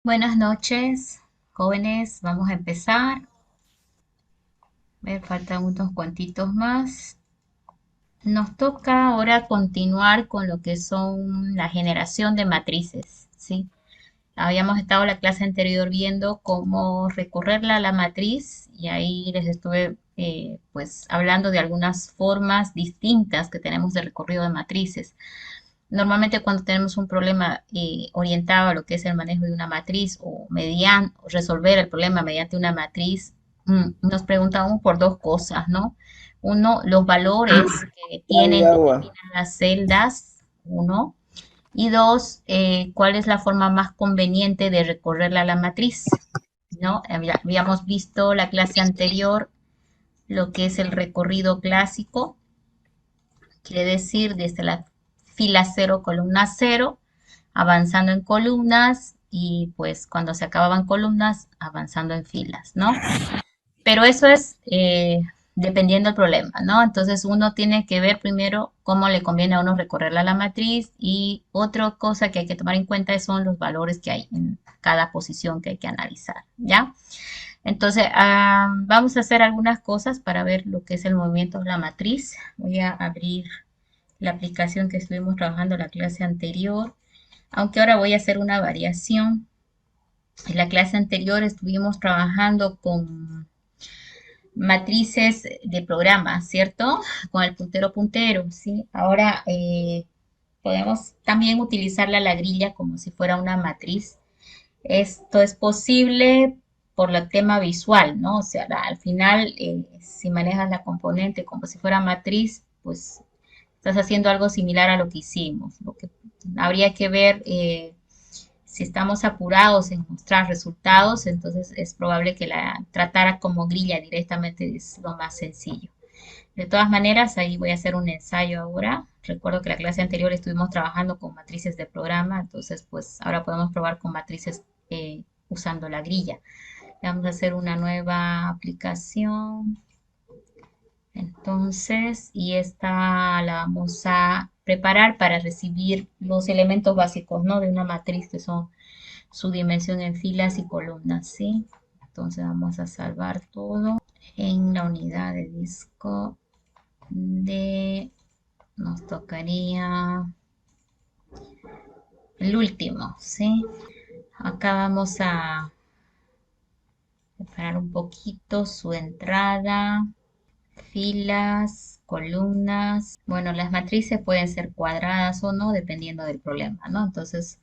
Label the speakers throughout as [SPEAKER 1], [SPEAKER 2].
[SPEAKER 1] Buenas noches, jóvenes. Vamos a empezar. Me faltan unos cuantitos más. Nos toca ahora continuar con lo que son la generación de matrices, ¿sí? Habíamos estado la clase anterior viendo cómo recorrerla a la matriz y ahí les estuve pues hablando de algunas formas distintas que tenemos de recorrido de matrices. Normalmente cuando tenemos un problema orientado a lo que es el manejo de una matriz o resolver el problema mediante una matriz, nos preguntamos por dos cosas, ¿no? Uno, los valores que
[SPEAKER 2] Hay
[SPEAKER 1] tienen
[SPEAKER 2] agua.
[SPEAKER 1] determinadas celdas, uno, y dos, cuál es la forma más conveniente de recorrerla a la matriz, ¿no? Habíamos visto la clase anterior lo que es el recorrido clásico, quiere decir desde la fila cero, columna cero, avanzando en columnas y pues cuando se acababan columnas, avanzando en filas, ¿no? Pero eso es dependiendo del problema, ¿no? Entonces uno tiene que ver primero cómo le conviene a uno recorrerla a la matriz y otra cosa que hay que tomar en cuenta son los valores que hay en cada posición que hay que analizar, ¿ya? Entonces, vamos a hacer algunas cosas para ver lo que es el movimiento de la matriz. Voy a abrir la aplicación que estuvimos trabajando en la clase anterior, aunque ahora voy a hacer una variación. En la clase anterior estuvimos trabajando con matrices de programa, ¿cierto? Con el puntero puntero, ¿sí? Ahora podemos también utilizarla la grilla como si fuera una matriz. Esto es posible por el tema visual, ¿no? O sea, al final, si manejas la componente como si fuera matriz, pues estás haciendo algo similar a lo que hicimos. Lo que habría que ver si estamos apurados en mostrar resultados, entonces es probable que la tratara como grilla directamente, es lo más sencillo. De todas maneras, ahí voy a hacer un ensayo ahora. Recuerdo que la clase anterior estuvimos trabajando con matrices de programa, entonces pues ahora podemos probar con matrices usando la grilla. Vamos a hacer una nueva aplicación. Entonces, y esta la vamos a preparar para recibir los elementos básicos, ¿no? De una matriz que son su dimensión en filas y columnas, ¿sí? Entonces vamos a salvar todo en la unidad de disco de, nos tocaría el último, ¿sí? Acá vamos a preparar un poquito su entrada, filas, columnas. Bueno, las matrices pueden ser cuadradas o no, dependiendo del problema, ¿no? Entonces,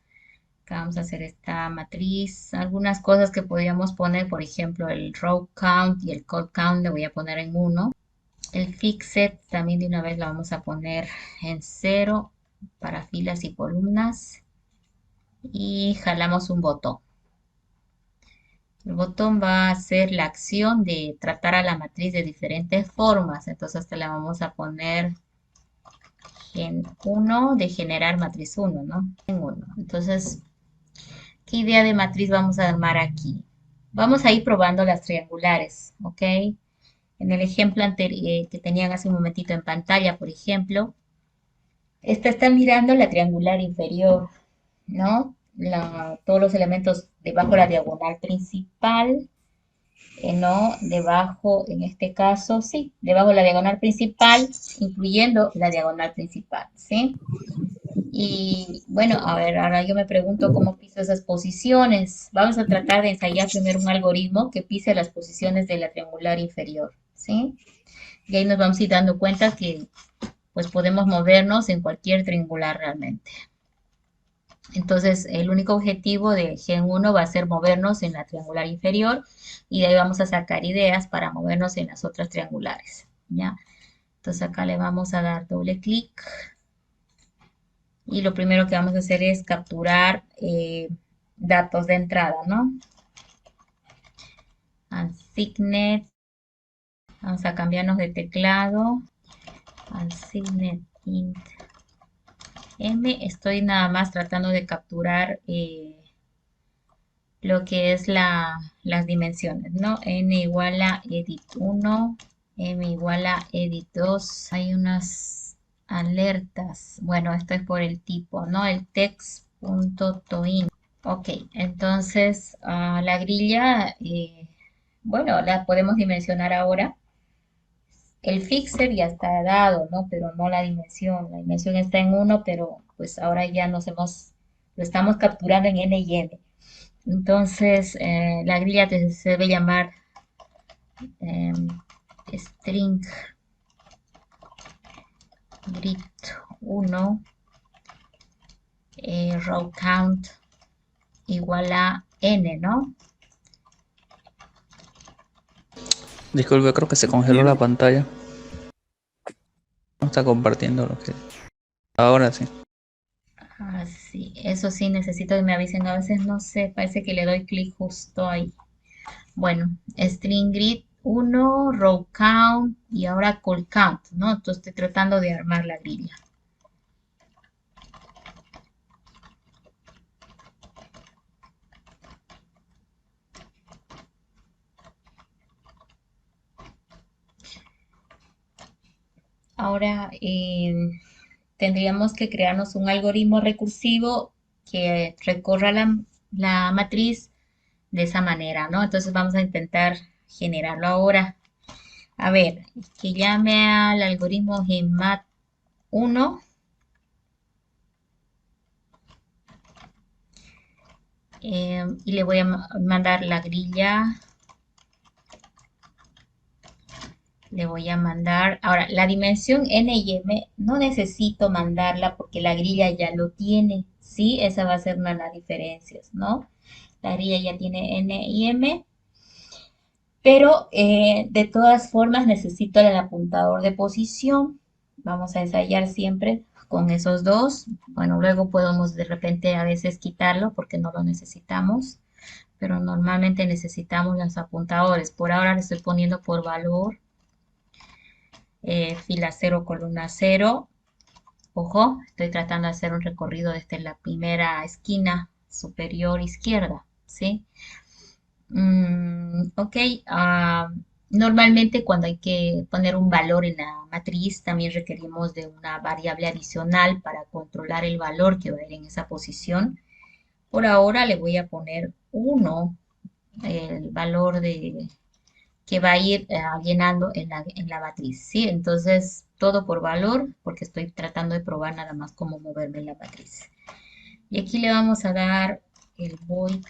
[SPEAKER 1] acá vamos a hacer esta matriz. Algunas cosas que podríamos poner, por ejemplo, el row count y el call count, le voy a poner en uno. El fixed también de una vez la vamos a poner en cero para filas y columnas. Y jalamos un botón. El botón va a hacer la acción de tratar a la matriz de diferentes formas. Entonces, esta le vamos a poner en uno de generar matriz uno, ¿no? En uno. Entonces, ¿qué idea de matriz vamos a armar aquí? Vamos a ir probando las triangulares, ¿ok? En el ejemplo anterior que tenían hace un momentito en pantalla, por ejemplo, esta está mirando la triangular inferior, ¿no? Todos los elementos debajo de la diagonal principal, ¿no? Debajo, en este caso, sí, debajo de la diagonal principal, incluyendo la diagonal principal, ¿sí? Y bueno, a ver, ahora yo me pregunto cómo piso esas posiciones. Vamos a tratar de ensayar primero un algoritmo que pise las posiciones de la triangular inferior, ¿sí? Y ahí nos vamos a ir dando cuenta que pues podemos movernos en cualquier triangular realmente. Entonces, el único objetivo de Gen 1 va a ser movernos en la triangular inferior y de ahí vamos a sacar ideas para movernos en las otras triangulares, ¿ya? Entonces acá le vamos a dar doble clic y lo primero que vamos a hacer es capturar datos de entrada, ¿no? Unsignet, vamos a cambiarnos de teclado, unsignet int m, estoy nada más tratando de capturar lo que es las dimensiones, ¿no? N igual a edit 1, M igual a edit 2. Hay unas alertas. Bueno, esto es por el tipo, ¿no? El text.toIn. Ok, entonces la grilla, bueno, la podemos dimensionar ahora. El fixer ya está dado, ¿no? Pero no la dimensión. La dimensión está en uno, pero pues ahora ya lo estamos capturando en n y m. Entonces, la grilla se debe llamar em, string grid 1 row count igual a n, ¿no?
[SPEAKER 2] Disculpe, creo que se congeló la pantalla. No está compartiendo lo que... Ahora sí.
[SPEAKER 1] Ah, sí, eso sí, necesito que me avisen. A veces no sé, parece que le doy clic justo ahí. Bueno, string grid 1 row count y ahora call count, ¿no? Entonces estoy tratando de armar la grilla. Ahora tendríamos que crearnos un algoritmo recursivo que recorra la matriz de esa manera, ¿no? Entonces vamos a intentar generarlo ahora. A ver, que llame al algoritmo GEMAT 1 y le voy a mandar la grilla. Le voy a mandar. Ahora, la dimensión n y m no necesito mandarla porque la grilla ya lo tiene. Sí, esa va a ser una de las diferencias, ¿no? La grilla ya tiene n y m, pero de todas formas necesito el apuntador de posición. Vamos a ensayar siempre con esos dos. Bueno, luego podemos de repente a veces quitarlo porque no lo necesitamos, pero normalmente necesitamos los apuntadores. Por ahora le estoy poniendo por valor fila cero, columna cero. Ojo, estoy tratando de hacer un recorrido desde la primera esquina superior izquierda, ¿sí? Ok, normalmente cuando hay que poner un valor en la matriz, también requerimos de una variable adicional para controlar el valor que va a ir en esa posición. Por ahora le voy a poner 1, el valor que va a ir llenando en la matriz, ¿sí? Entonces, todo por valor, porque estoy tratando de probar nada más cómo moverme en la matriz. Y aquí le vamos a dar el void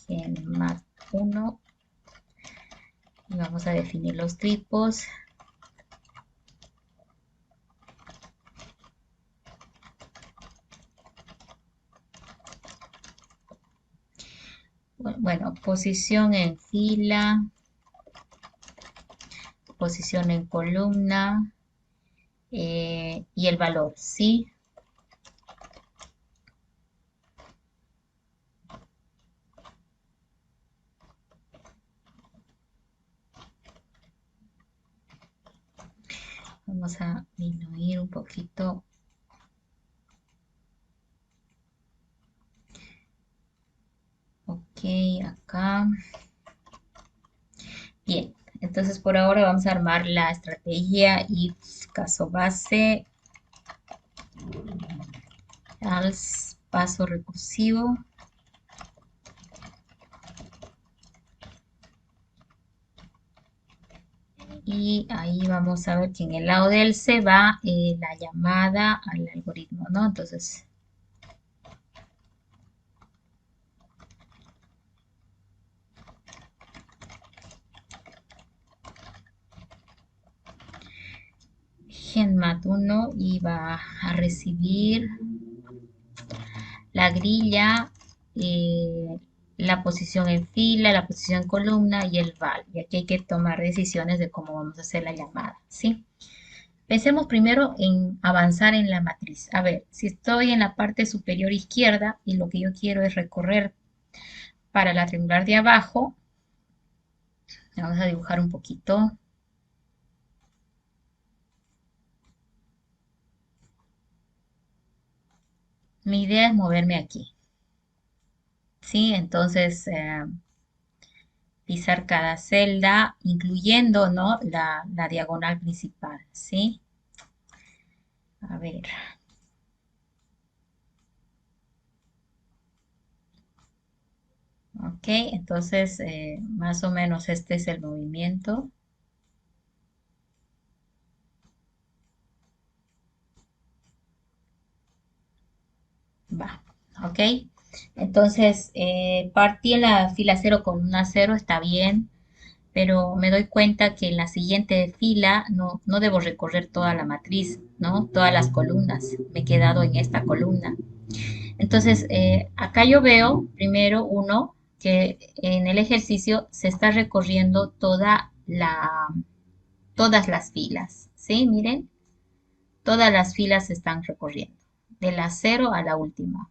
[SPEAKER 1] genmat1 y vamos a definir los tipos. Bueno, posición en fila, posición en columna y el valor, ¿sí? Vamos a disminuir un poquito. Ok, acá. Bien, entonces por ahora vamos a armar la estrategia if caso base, else paso recursivo. Y ahí vamos a ver que en el lado del else va la llamada al algoritmo, ¿no? Entonces, genmat1 iba a recibir la grilla, eh, la posición en fila, la posición en columna y el val. Y aquí hay que tomar decisiones de cómo vamos a hacer la llamada, ¿sí? Pensemos primero en avanzar en la matriz. A ver, si estoy en la parte superior izquierda y lo que yo quiero es recorrer para la triangular de abajo, vamos a dibujar un poquito. Mi idea es moverme aquí, ¿sí? Entonces, pisar cada celda, incluyendo, ¿no? La diagonal principal, ¿sí? A ver, Ok, entonces más o menos este es el movimiento. Va, ok. Entonces partí en la fila cero con una cero, está bien, pero me doy cuenta que en la siguiente fila no debo recorrer toda la matriz, ¿no? Todas las columnas. Me he quedado en esta columna. Entonces, acá yo veo, primero, uno, que en el ejercicio se está recorriendo todas las filas, ¿sí? Miren, todas las filas se están recorriendo, de la cero a la última.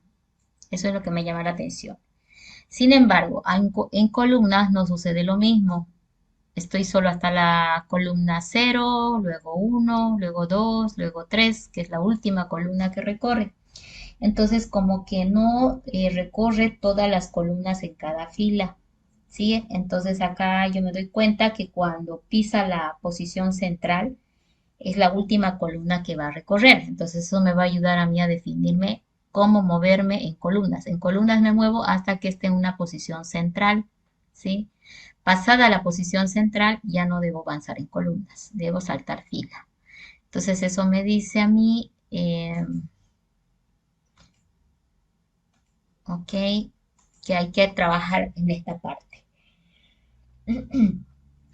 [SPEAKER 1] Eso es lo que me llama la atención. Sin embargo, en columnas no sucede lo mismo. Estoy solo hasta la columna cero, luego uno, luego 2, luego 3, que es la última columna que recorre. Entonces, como que no recorre todas las columnas en cada fila, ¿sí? Entonces, acá yo me doy cuenta que cuando pisa la posición central, es la última columna que va a recorrer. Entonces, eso me va a ayudar a mí a definirme cómo moverme en columnas. En columnas me muevo hasta que esté en una posición central, ¿sí? Pasada la posición central, ya no debo avanzar en columnas, debo saltar fila. Entonces, eso me dice a mí, ok, que hay que trabajar en esta parte.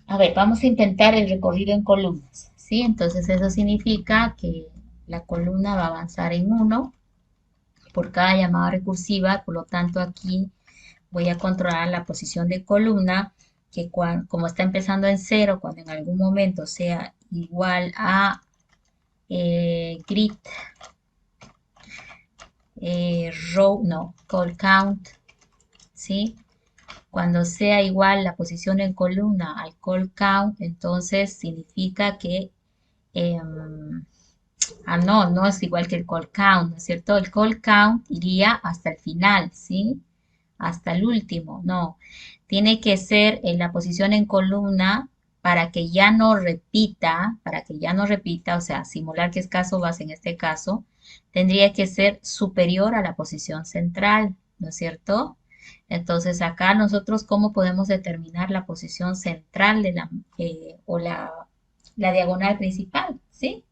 [SPEAKER 1] A ver, vamos a intentar el recorrido en columnas, ¿sí? Entonces eso significa que la columna va a avanzar en uno por cada llamada recursiva, por lo tanto aquí voy a controlar la posición de columna, que como está empezando en cero, cuando en algún momento sea igual a grid, row, no, call count, ¿sí? Cuando sea igual la posición en columna al call count, entonces significa que, eh, no es igual que el call count, ¿no es cierto? El call count iría hasta el final, ¿sí? Hasta el último, no. Tiene que ser en la posición en columna para que ya no repita, o sea, simular que es caso base en este caso, tendría que ser superior a la posición central, ¿no es cierto? Entonces acá nosotros, ¿cómo podemos determinar la posición central de la diagonal principal? ¿Sí?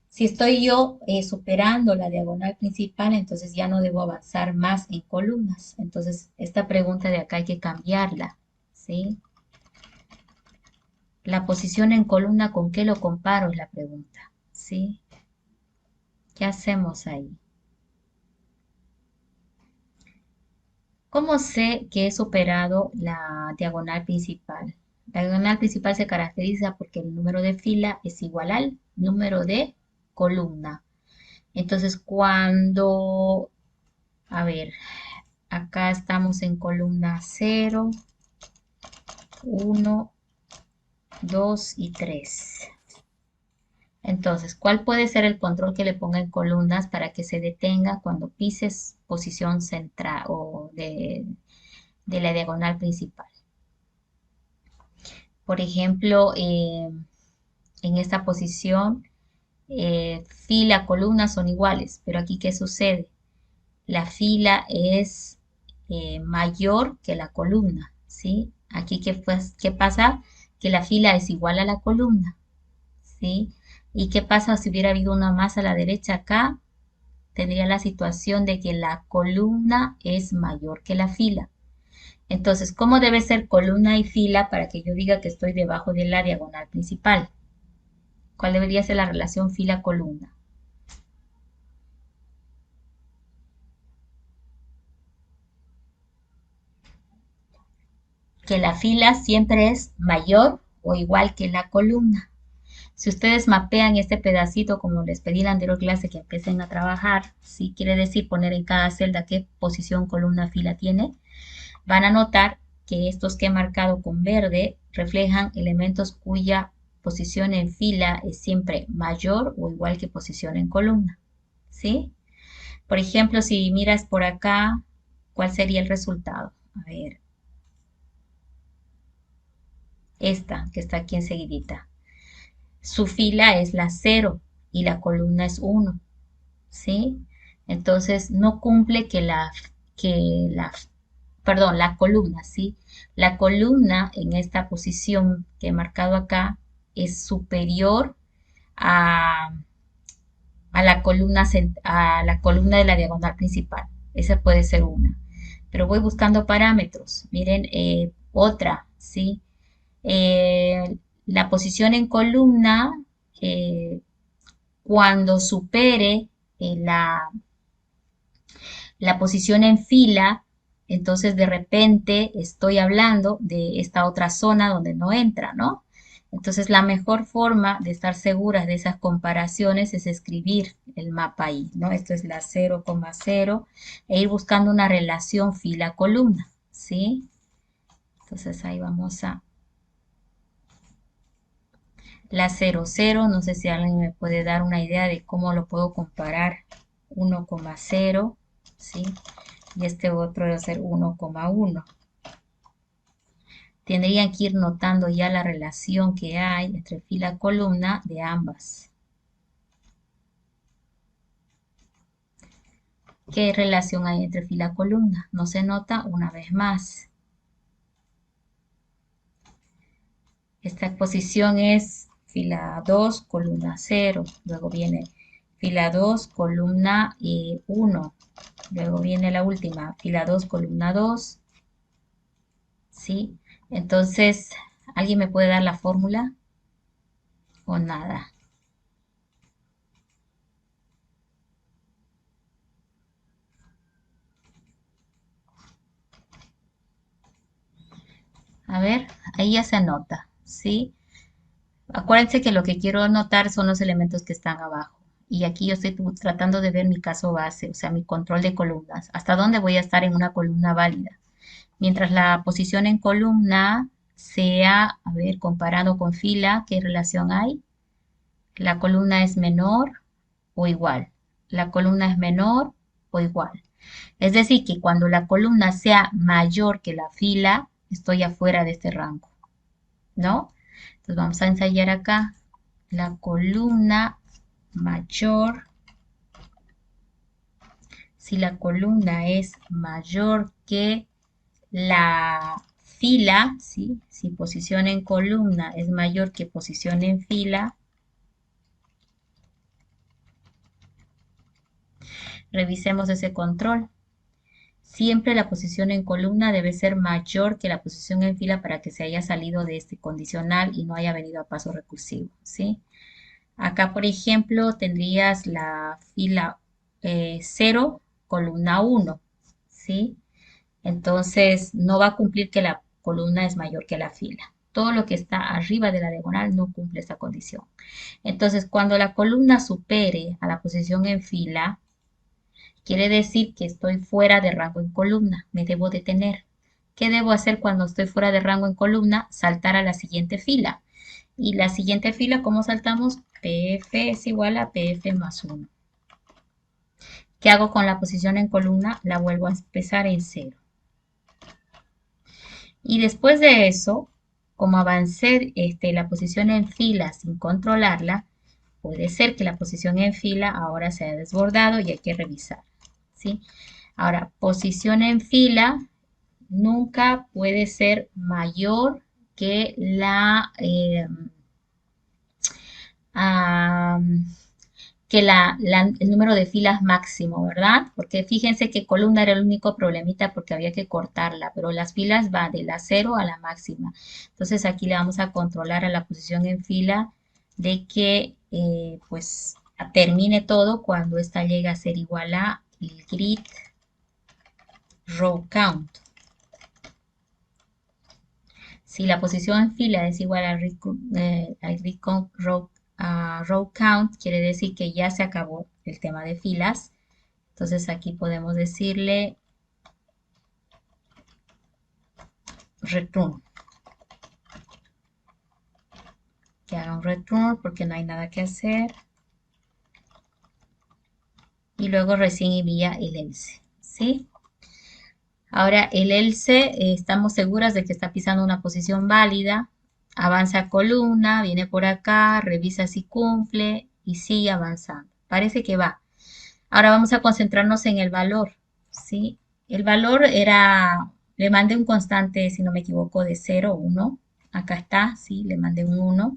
[SPEAKER 1] Si estoy yo superando la diagonal principal, entonces ya no debo avanzar más en columnas. Entonces, esta pregunta de acá hay que cambiarla, ¿sí? La posición en columna, ¿con qué lo comparo? Es la pregunta, ¿sí? ¿Qué hacemos ahí? ¿Cómo sé que he superado la diagonal principal? La diagonal principal se caracteriza porque el número de fila es igual al número de columna. Entonces, a ver, acá estamos en columna cero, uno, 2 y 3. Entonces, ¿cuál puede ser el control que le ponga en columnas para que se detenga cuando pises posición central o de la diagonal principal? Por ejemplo, en esta posición, fila, columna son iguales, pero aquí ¿qué sucede? La fila es mayor que la columna, ¿sí? Aquí ¿qué pasa? Que la fila es igual a la columna, ¿sí? ¿Y qué pasa si hubiera habido una más a la derecha acá? Tendría la situación de que la columna es mayor que la fila. Entonces, ¿cómo debe ser columna y fila para que yo diga que estoy debajo de la diagonal principal? ¿Cuál debería ser la relación fila-columna? Que la fila siempre es mayor o igual que la columna. Si ustedes mapean este pedacito, como les pedí en la anterior clase que empiecen a trabajar, si quiere decir poner en cada celda qué posición columna fila tiene, van a notar que estos que he marcado con verde reflejan elementos cuya posición en fila es siempre mayor o igual que posición en columna. ¿Sí? Por ejemplo, si miras por acá, ¿cuál sería el resultado? A ver, esta que está aquí enseguidita. Su fila es la cero y la columna es uno, ¿sí? Entonces no cumple que la perdón, la columna, ¿sí? La columna en esta posición que he marcado acá es superior a, a la columna de la diagonal principal. Esa puede ser una. Pero voy buscando parámetros. Miren, otra, ¿sí? La posición en columna, eh, cuando supere la posición en fila, entonces de repente estoy hablando de esta otra zona donde no entra, ¿no? Entonces la mejor forma de estar seguras de esas comparaciones es escribir el mapa ahí, ¿no? Esto es la 0,0 e ir buscando una relación fila-columna, ¿sí? Entonces ahí vamos a la 0,0, no sé si alguien me puede dar una idea de cómo lo puedo comparar 1,0, ¿sí? Y este otro debe ser 1,1. Tendrían que ir notando ya la relación que hay entre fila y columna de ambas. ¿Qué relación hay entre fila y columna? No se nota una vez más. Esta exposición es fila 2, columna 0. Luego viene fila 2, columna 1. Luego viene la última, fila 2, columna 2. ¿Sí? Entonces, ¿alguien me puede dar la fórmula o nada? A ver, ahí ya se anota, ¿sí? Acuérdense que lo que quiero anotar son los elementos que están abajo. Y aquí yo estoy tratando de ver mi caso base, o sea, mi control de columnas. ¿Hasta dónde voy a estar en una columna válida? Mientras la posición en columna sea, a ver, comparado con fila, ¿qué relación hay? La columna es menor o igual. La columna es menor o igual. Es decir, que cuando la columna sea mayor que la fila, estoy afuera de este rango, ¿no? Entonces vamos a ensayar acá la columna mayor. Si la columna es mayor que la fila, ¿sí? Si posición en columna es mayor que posición en fila, revisemos ese control. Siempre la posición en columna debe ser mayor que la posición en fila para que se haya salido de este condicional y no haya venido a paso recursivo, ¿sí? Acá, por ejemplo, tendrías la fila 0, columna 1, ¿sí? Entonces, no va a cumplir que la columna es mayor que la fila. Todo lo que está arriba de la diagonal no cumple esta condición. Entonces, cuando la columna supere a la posición en fila, quiere decir que estoy fuera de rango en columna, me debo detener. ¿Qué debo hacer cuando estoy fuera de rango en columna? Saltar a la siguiente fila. Y la siguiente fila, ¿cómo saltamos? PF es igual a PF más 1. ¿Qué hago con la posición en columna? La vuelvo a empezar en 0. Y después de eso, como avancé la posición en fila sin controlarla, puede ser que la posición en fila ahora se haya desbordado y hay que revisar, ¿sí? Ahora, posición en fila nunca puede ser mayor que ah, el número de filas máximo, ¿verdad? Porque fíjense que columna era el único problemita porque había que cortarla, pero las filas van de la 0 a la máxima. Entonces aquí le vamos a controlar a la posición en fila de que pues termine todo cuando esta llegue a ser igual a el grid row count. Si la posición en fila es igual al grid row count, quiere decir que ya se acabó el tema de filas. Entonces aquí podemos decirle return. Que haga un return porque no hay nada que hacer. Y luego recién envía el else, ¿sí? Ahora el else, estamos seguras de que está pisando una posición válida. Avanza columna, viene por acá, revisa si cumple y sigue avanzando. Parece que va. Ahora vamos a concentrarnos en el valor, ¿sí? El valor era Le mandé un constante, si no me equivoco, de 0, 1. Acá está, sí, le mandé un 1.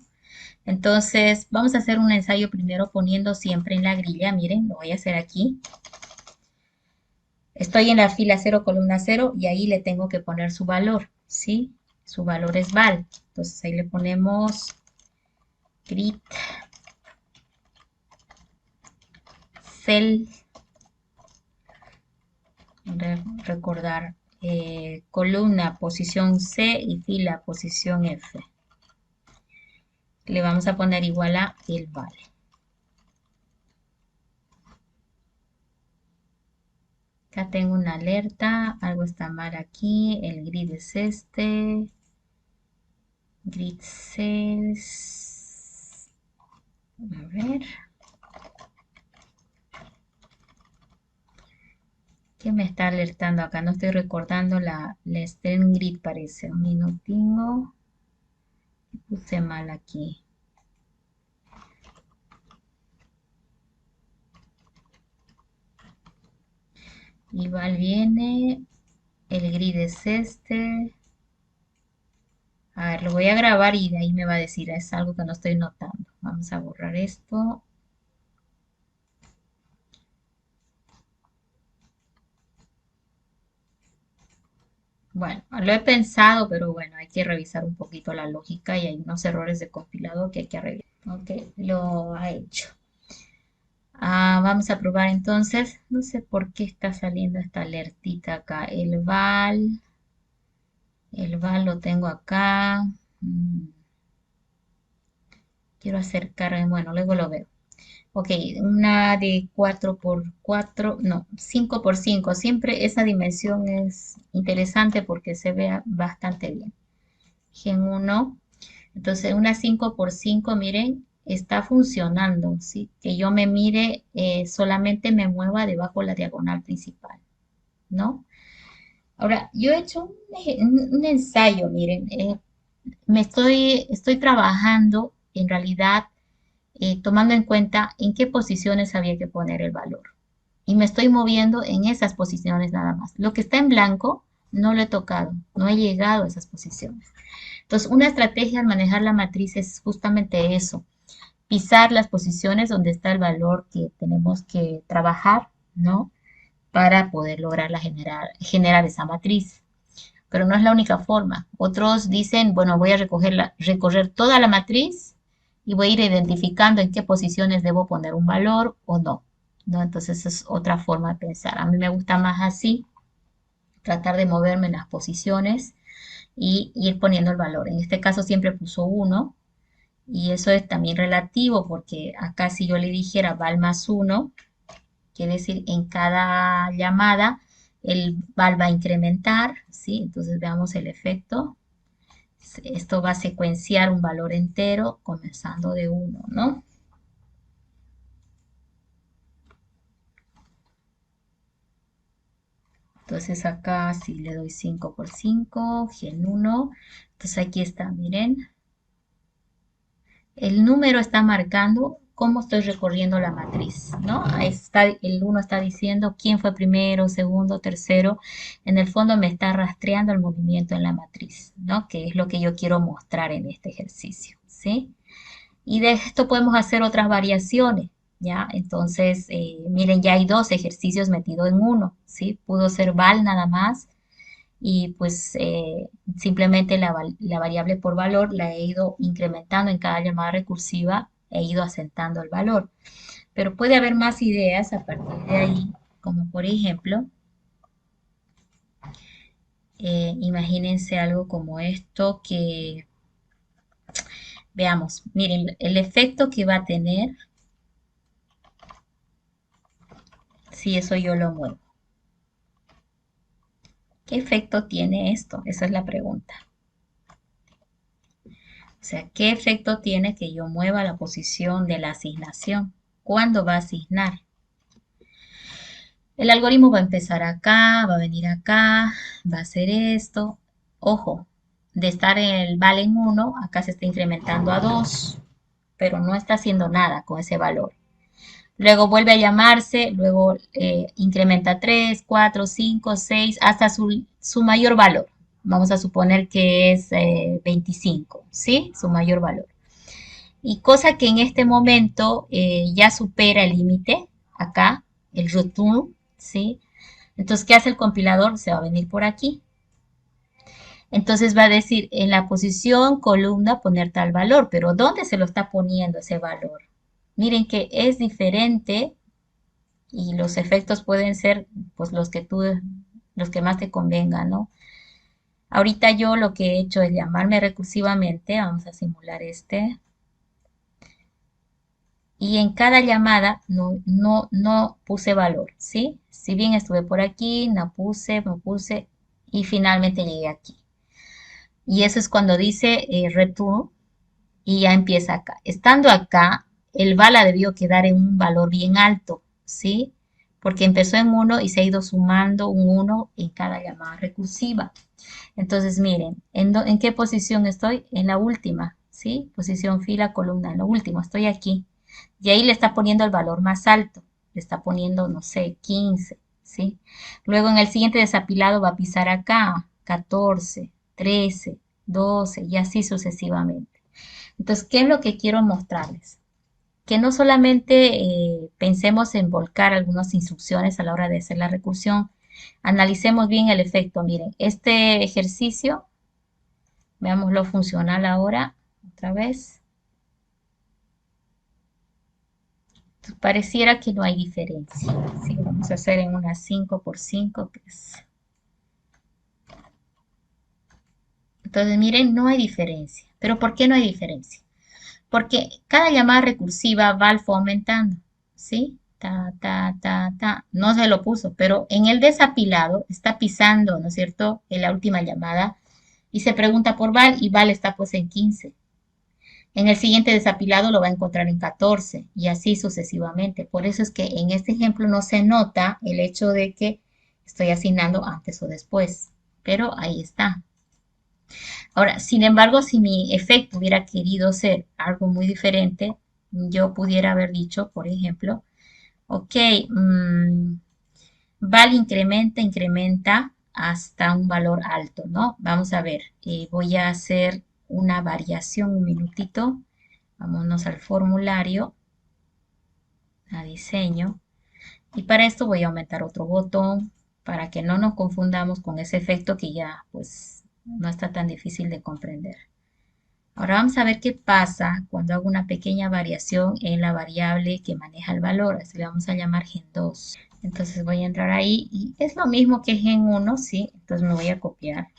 [SPEAKER 1] Entonces, vamos a hacer un ensayo primero poniendo siempre en la grilla. Miren, lo voy a hacer aquí. Estoy en la fila 0, columna 0, y ahí le tengo que poner su valor, ¿sí? Su valor es val. Entonces, ahí le ponemos grid cell, recordar, columna posición C y fila posición F. Le vamos a poner igual a el val. Acá tengo una alerta, algo está mal aquí, el grid es este, grid cells, a ver, ¿qué me está alertando acá? No estoy recordando la string grid, parece, un minutinho, puse mal aquí. Igual viene, el grid es este. A ver, lo voy a grabar y de ahí me va a decir, es algo que no estoy notando. Vamos a borrar esto. Bueno, lo he pensado, pero bueno, hay que revisar un poquito la lógica y hay unos errores de compilado que hay que arreglar. Ok, lo ha hecho. Vamos a probar entonces. No sé por qué está saliendo esta alertita acá. El val lo tengo acá. Quiero acercarme, bueno, luego lo veo. Ok, una de 4 por 4, no, 5 por 5. Siempre esa dimensión es interesante porque se vea bastante bien. Gen 1. Entonces, una 5 por 5, miren, está funcionando, ¿sí? Que yo me mire, solamente me mueva debajo de la diagonal principal, ¿no? Ahora, yo he hecho un ensayo, miren, estoy trabajando en realidad, tomando en cuenta en qué posiciones había que poner el valor. Y me estoy moviendo en esas posiciones nada más. Lo que está en blanco no lo he tocado, no he llegado a esas posiciones. Entonces, una estrategia al manejar la matriz es justamente eso, pisar las posiciones donde está el valor que tenemos que trabajar, ¿no? Para poder lograr generar esa matriz. Pero no es la única forma. Otros dicen, bueno, voy a recorrer toda la matriz y voy a ir identificando en qué posiciones debo poner un valor o no, ¿no? Entonces es otra forma de pensar. A mí me gusta más así, tratar de moverme en las posiciones y ir poniendo el valor. En este caso siempre puso 1 y eso es también relativo porque acá si yo le dijera val más 1, quiere decir en cada llamada el val va a incrementar, ¿sí? Entonces veamos el efecto. Esto va a secuenciar un valor entero comenzando de 1, ¿no? Entonces acá si le doy 5 por 5, gen 1, entonces aquí está, miren, el número está marcando cómo estoy recorriendo la matriz, ¿no? Ahí está, el 1 está diciendo quién fue primero, segundo, tercero. En el fondo me está rastreando el movimiento en la matriz, ¿no? Que es lo que yo quiero mostrar en este ejercicio, ¿sí? Y de esto podemos hacer otras variaciones, ¿ya? Entonces, miren, ya hay dos ejercicios metidos en uno, ¿sí? Pudo ser val nada más y pues simplemente la variable por valor la he ido incrementando en cada llamada recursiva, he ido asentando el valor. Pero puede haber más ideas a partir de ahí, como por ejemplo, imagínense algo como esto que, veamos, miren, el efecto que va a tener si eso yo lo muevo. ¿Qué efecto tiene esto? Esa es la pregunta. O sea, ¿qué efecto tiene que yo mueva la posición de la asignación? ¿Cuándo va a asignar? El algoritmo va a empezar acá, va a venir acá, va a hacer esto. Ojo, de estar en el val en 1, acá se está incrementando a 2, pero no está haciendo nada con ese valor. Luego vuelve a llamarse, luego incrementa 3, 4, 5, 6, hasta su mayor valor. Vamos a suponer que es 25, ¿sí? Su mayor valor. Y cosa que en este momento ya supera el límite, acá, el return, ¿sí? Entonces, ¿qué hace el compilador? Se va a venir por aquí. Entonces va a decir en la posición columna poner tal valor, pero ¿dónde se lo está poniendo ese valor? Miren que es diferente y los efectos pueden ser pues los que más te convengan, ¿no? Ahorita yo lo que he hecho es llamarme recursivamente, vamos a simular este, y en cada llamada no puse valor, ¿sí? Si bien estuve por aquí, no puse, y finalmente llegué aquí. Y eso es cuando dice return y ya empieza acá. Estando acá, el bala debió quedar en un valor bien alto, ¿sí? Porque empezó en 1 y se ha ido sumando un 1 en cada llamada recursiva. Entonces, miren, ¿en qué posición estoy? En la última, ¿sí? Posición fila, columna, en lo último, estoy aquí. Y ahí le está poniendo el valor más alto, le está poniendo, no sé, 15, ¿sí? Luego en el siguiente desapilado va a pisar acá, 14, 13, 12 y así sucesivamente. Entonces, ¿qué es lo que quiero mostrarles? Que no solamente pensemos en volcar algunas instrucciones a la hora de hacer la recursión, analicemos bien el efecto. Miren, este ejercicio, veámoslo funcional ahora, otra vez. Pareciera que no hay diferencia. Sí, vamos a hacer en una 5 por 5, que es... Entonces, miren, no hay diferencia. ¿Pero por qué no hay diferencia? Porque cada llamada recursiva va aumentando, ¿sí? Ta, ta, ta, ta. No se lo puso, pero en el desapilado está pisando, ¿no es cierto?, en la última llamada y se pregunta por val y val está pues en 15. En el siguiente desapilado lo va a encontrar en 14 y así sucesivamente. Por eso es que en este ejemplo no se nota el hecho de que estoy asignando antes o después, pero ahí está. Ahora, sin embargo, si mi efecto hubiera querido ser algo muy diferente, yo pudiera haber dicho, por ejemplo, ok, val incrementa hasta un valor alto, ¿no? Vamos a ver, voy a hacer una variación un minutito. Vámonos al formulario, a diseño. Y para esto voy a aumentar otro botón para que no nos confundamos con ese efecto que ya pues no está tan difícil de comprender. Ahora vamos a ver qué pasa cuando hago una pequeña variación en la variable que maneja el valor. Así le vamos a llamar gen2. Entonces voy a entrar ahí y es lo mismo que gen1, ¿sí? Entonces me voy a copiar.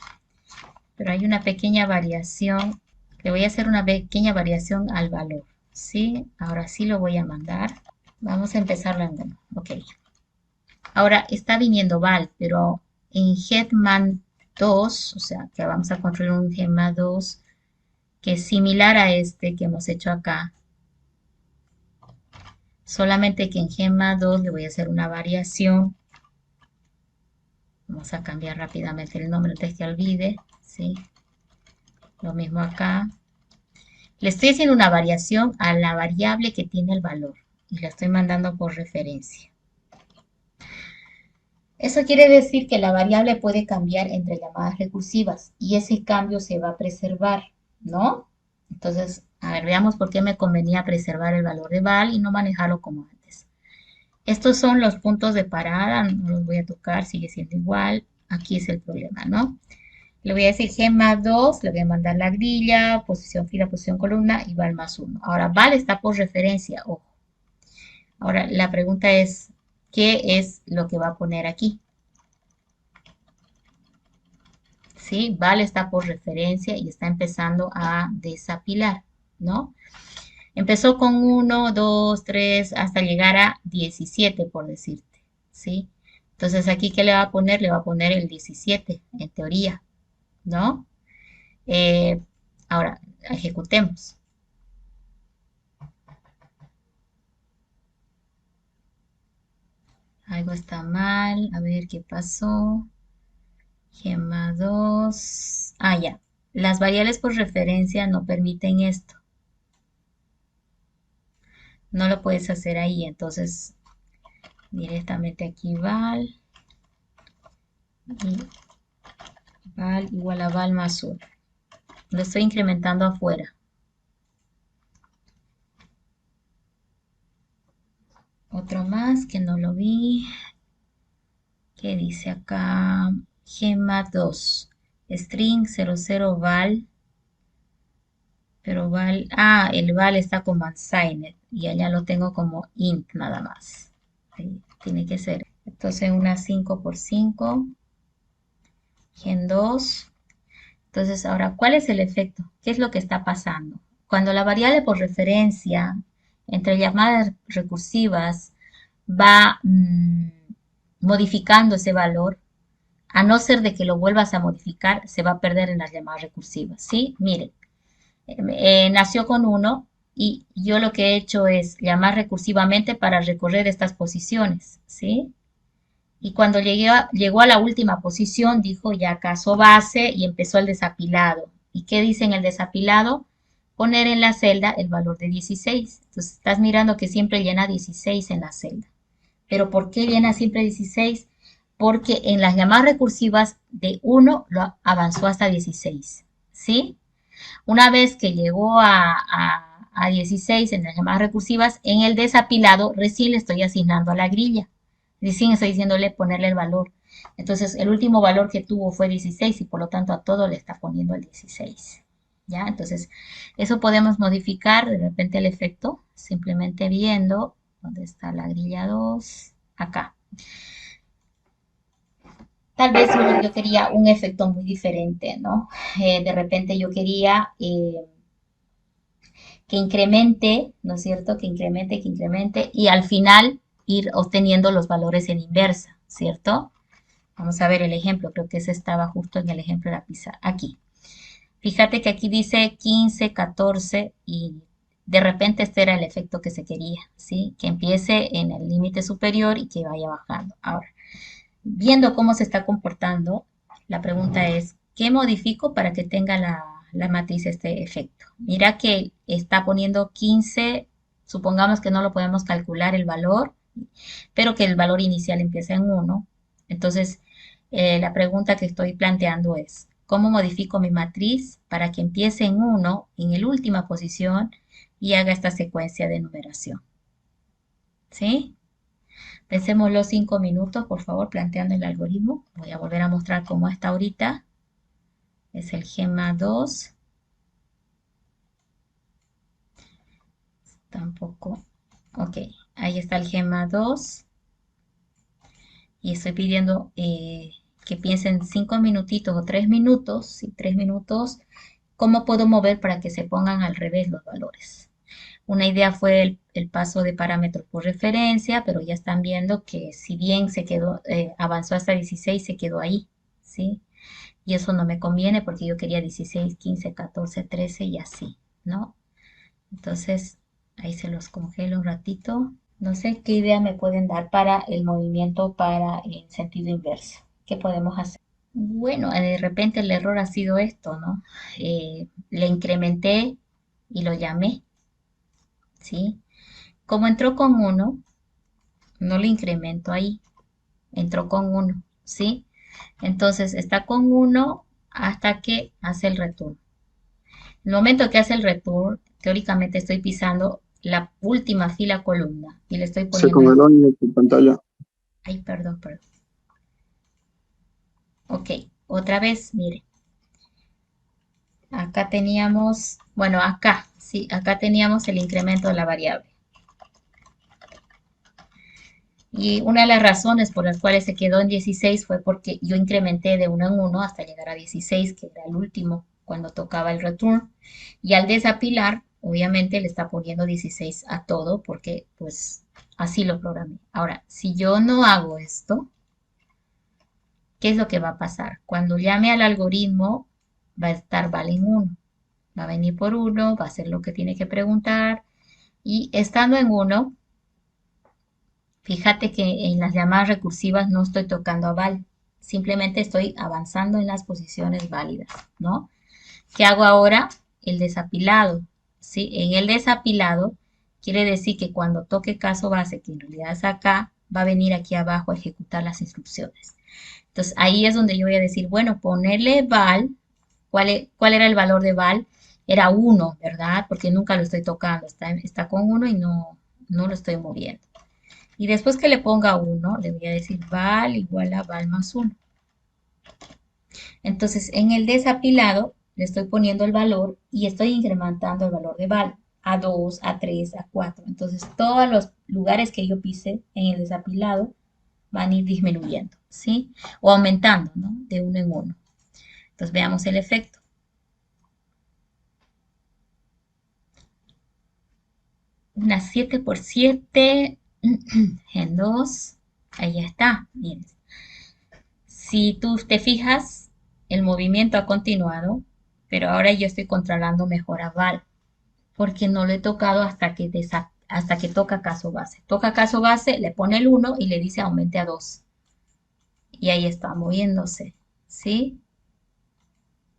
[SPEAKER 1] Pero hay una pequeña variación. Le voy a hacer una pequeña variación al valor, ¿sí? Ahora sí lo voy a mandar. Vamos a empezar la nuevo. Ok. Ahora está viniendo val, pero en Hetman 2, o sea, que vamos a construir un Hetman 2 que es similar a este que hemos hecho acá. Solamente que en Gema 2 le voy a hacer una variación. Vamos a cambiar rápidamente el nombre antes que olvide. ¿Sí? Lo mismo acá. Le estoy haciendo una variación a la variable que tiene el valor. Y la estoy mandando por referencia. Eso quiere decir que la variable puede cambiar entre llamadas recursivas. Y ese cambio se va a preservar, ¿no? Entonces, a ver, veamos por qué me convenía preservar el valor de val y no manejarlo como antes. Estos son los puntos de parada, no los voy a tocar, sigue siendo igual. Aquí es el problema, ¿no? Le voy a decir G más 2, le voy a mandar la grilla, posición fila, posición columna y val más 1. Ahora, val está por referencia, ojo. Ahora, la pregunta es, ¿qué es lo que va a poner aquí? ¿Sí? Val está por referencia y está empezando a desapilar, ¿no? Empezó con 1, 2, 3, hasta llegar a 17, por decirte, ¿sí? Entonces, aquí, ¿qué le va a poner? Le va a poner el 17, en teoría, ¿no? Eh, ahora, ejecutemos. Algo está mal, a ver qué pasó. Gema 2. Ah, ya. Las variables por referencia no permiten esto. No lo puedes hacer ahí, entonces directamente aquí val y Val igual a val más 1. Lo estoy incrementando afuera. Otro más que no lo vi. ¿Qué dice acá? Gema 2. String 00 val. Pero val. Ah, el val está como unsigned. Y allá lo tengo como int nada más. Ahí tiene que ser. Entonces una 5 por 5. Gen 2. Entonces, ahora, ¿cuál es el efecto? ¿Qué es lo que está pasando? Cuando la variable por referencia entre llamadas recursivas va modificando ese valor, a no ser de que lo vuelvas a modificar, se va a perder en las llamadas recursivas, ¿sí? Miren, nació con 1 y yo lo que he hecho es llamar recursivamente para recorrer estas posiciones, ¿sí? Y cuando llegó a la última posición, dijo ya caso base y empezó el desapilado. ¿Y qué dice en el desapilado? Poner en la celda el valor de 16. Entonces estás mirando que siempre llena 16 en la celda. ¿Pero por qué llena siempre 16? Porque en las llamadas recursivas de 1 lo avanzó hasta 16. ¿Sí? Una vez que llegó a 16 en las llamadas recursivas, en el desapilado recién le estoy asignando a la grilla. Recién estoy diciéndole ponerle el valor. Entonces, el último valor que tuvo fue 16 y por lo tanto a todo le está poniendo el 16. ¿Ya? Entonces, eso podemos modificar de repente el efecto simplemente viendo dónde está la grilla 2. Acá. Tal vez yo quería un efecto muy diferente, ¿no? De repente yo quería que incremente, ¿no es cierto? Que incremente y al final ir obteniendo los valores en inversa, ¿cierto? Vamos a ver el ejemplo, creo que ese estaba justo en el ejemplo de la pizarra. Aquí. Fíjate que aquí dice 15, 14 y de repente este era el efecto que se quería, ¿sí? Que empiece en el límite superior y que vaya bajando. Ahora, viendo cómo se está comportando, la pregunta es, ¿qué modifico para que tenga la matriz este efecto? Mira que está poniendo 15, supongamos que no lo podemos calcular el valor, pero que el valor inicial empieza en 1. Entonces, la pregunta que estoy planteando es, ¿cómo modifico mi matriz para que empiece en 1, en la última posición, y haga esta secuencia de numeración? ¿Sí? Pensemos los 5 minutos, por favor, planteando el algoritmo. Voy a volver a mostrar cómo está ahorita. Es el gema 2. Tampoco. Ok, ahí está el gema 2. Y estoy pidiendo que piensen 5 minutitos o 3 minutos. Sí, 3 minutos. ¿Cómo puedo mover para que se pongan al revés los valores? Una idea fue el paso de parámetros por referencia, pero ya están viendo que si bien se quedó, avanzó hasta 16, se quedó ahí, ¿sí? Y eso no me conviene porque yo quería 16, 15, 14, 13 y así, ¿no? Entonces, ahí se los congelo un ratito. No sé qué idea me pueden dar para el movimiento para el sentido inverso. ¿Qué podemos hacer? Bueno, de repente el error ha sido esto, ¿no? Le incrementé y lo llamé, ¿sí? Como entró con 1, no le incremento ahí, entró con 1, ¿sí? Entonces está con 1 hasta que hace el return. En el momento que hace el return, teóricamente estoy pisando la última fila columna y le estoy
[SPEAKER 3] Se
[SPEAKER 1] poniendo
[SPEAKER 3] congeló en tu pantalla.
[SPEAKER 1] ay, perdón, perdón. Ok, otra vez, mire. Acá teníamos, bueno, acá, sí, acá teníamos el incremento de la variable. Y una de las razones por las cuales se quedó en 16 fue porque yo incrementé de 1 en 1 hasta llegar a 16, que era el último cuando tocaba el return. Y al desapilar, obviamente le está poniendo 16 a todo porque pues así lo programé. Ahora, si yo no hago esto, ¿qué es lo que va a pasar? Cuando llame al algoritmo, va a estar val en 1. Va a venir por 1, va a hacer lo que tiene que preguntar. Y estando en 1, fíjate que en las llamadas recursivas no estoy tocando a val, simplemente estoy avanzando en las posiciones válidas, ¿no? ¿Qué hago ahora? El desapilado, ¿sí? En el desapilado quiere decir que cuando toque caso base, que en realidad es acá, va a venir aquí abajo a ejecutar las instrucciones. Entonces ahí es donde yo voy a decir, bueno, ponerle val, ¿cuál era el valor de val? Era 1, ¿verdad? Porque nunca lo estoy tocando, está con 1 y no lo estoy moviendo. Y después que le ponga 1, le voy a decir val igual a val más 1. Entonces, en el desapilado le estoy poniendo el valor y estoy incrementando el valor de val a 2, a 3, a 4. Entonces, todos los lugares que yo pise en el desapilado van a ir disminuyendo, ¿sí? O aumentando, ¿no? De uno en uno. Entonces, veamos el efecto. Una 7 por 7 en 2. Ahí está, miren. Si tú te fijas, el movimiento ha continuado, pero ahora yo estoy controlando mejor a val, porque no lo he tocado hasta que toca caso base. Toca caso base, le pone el 1 y le dice aumente a 2. Y ahí está moviéndose, ¿sí?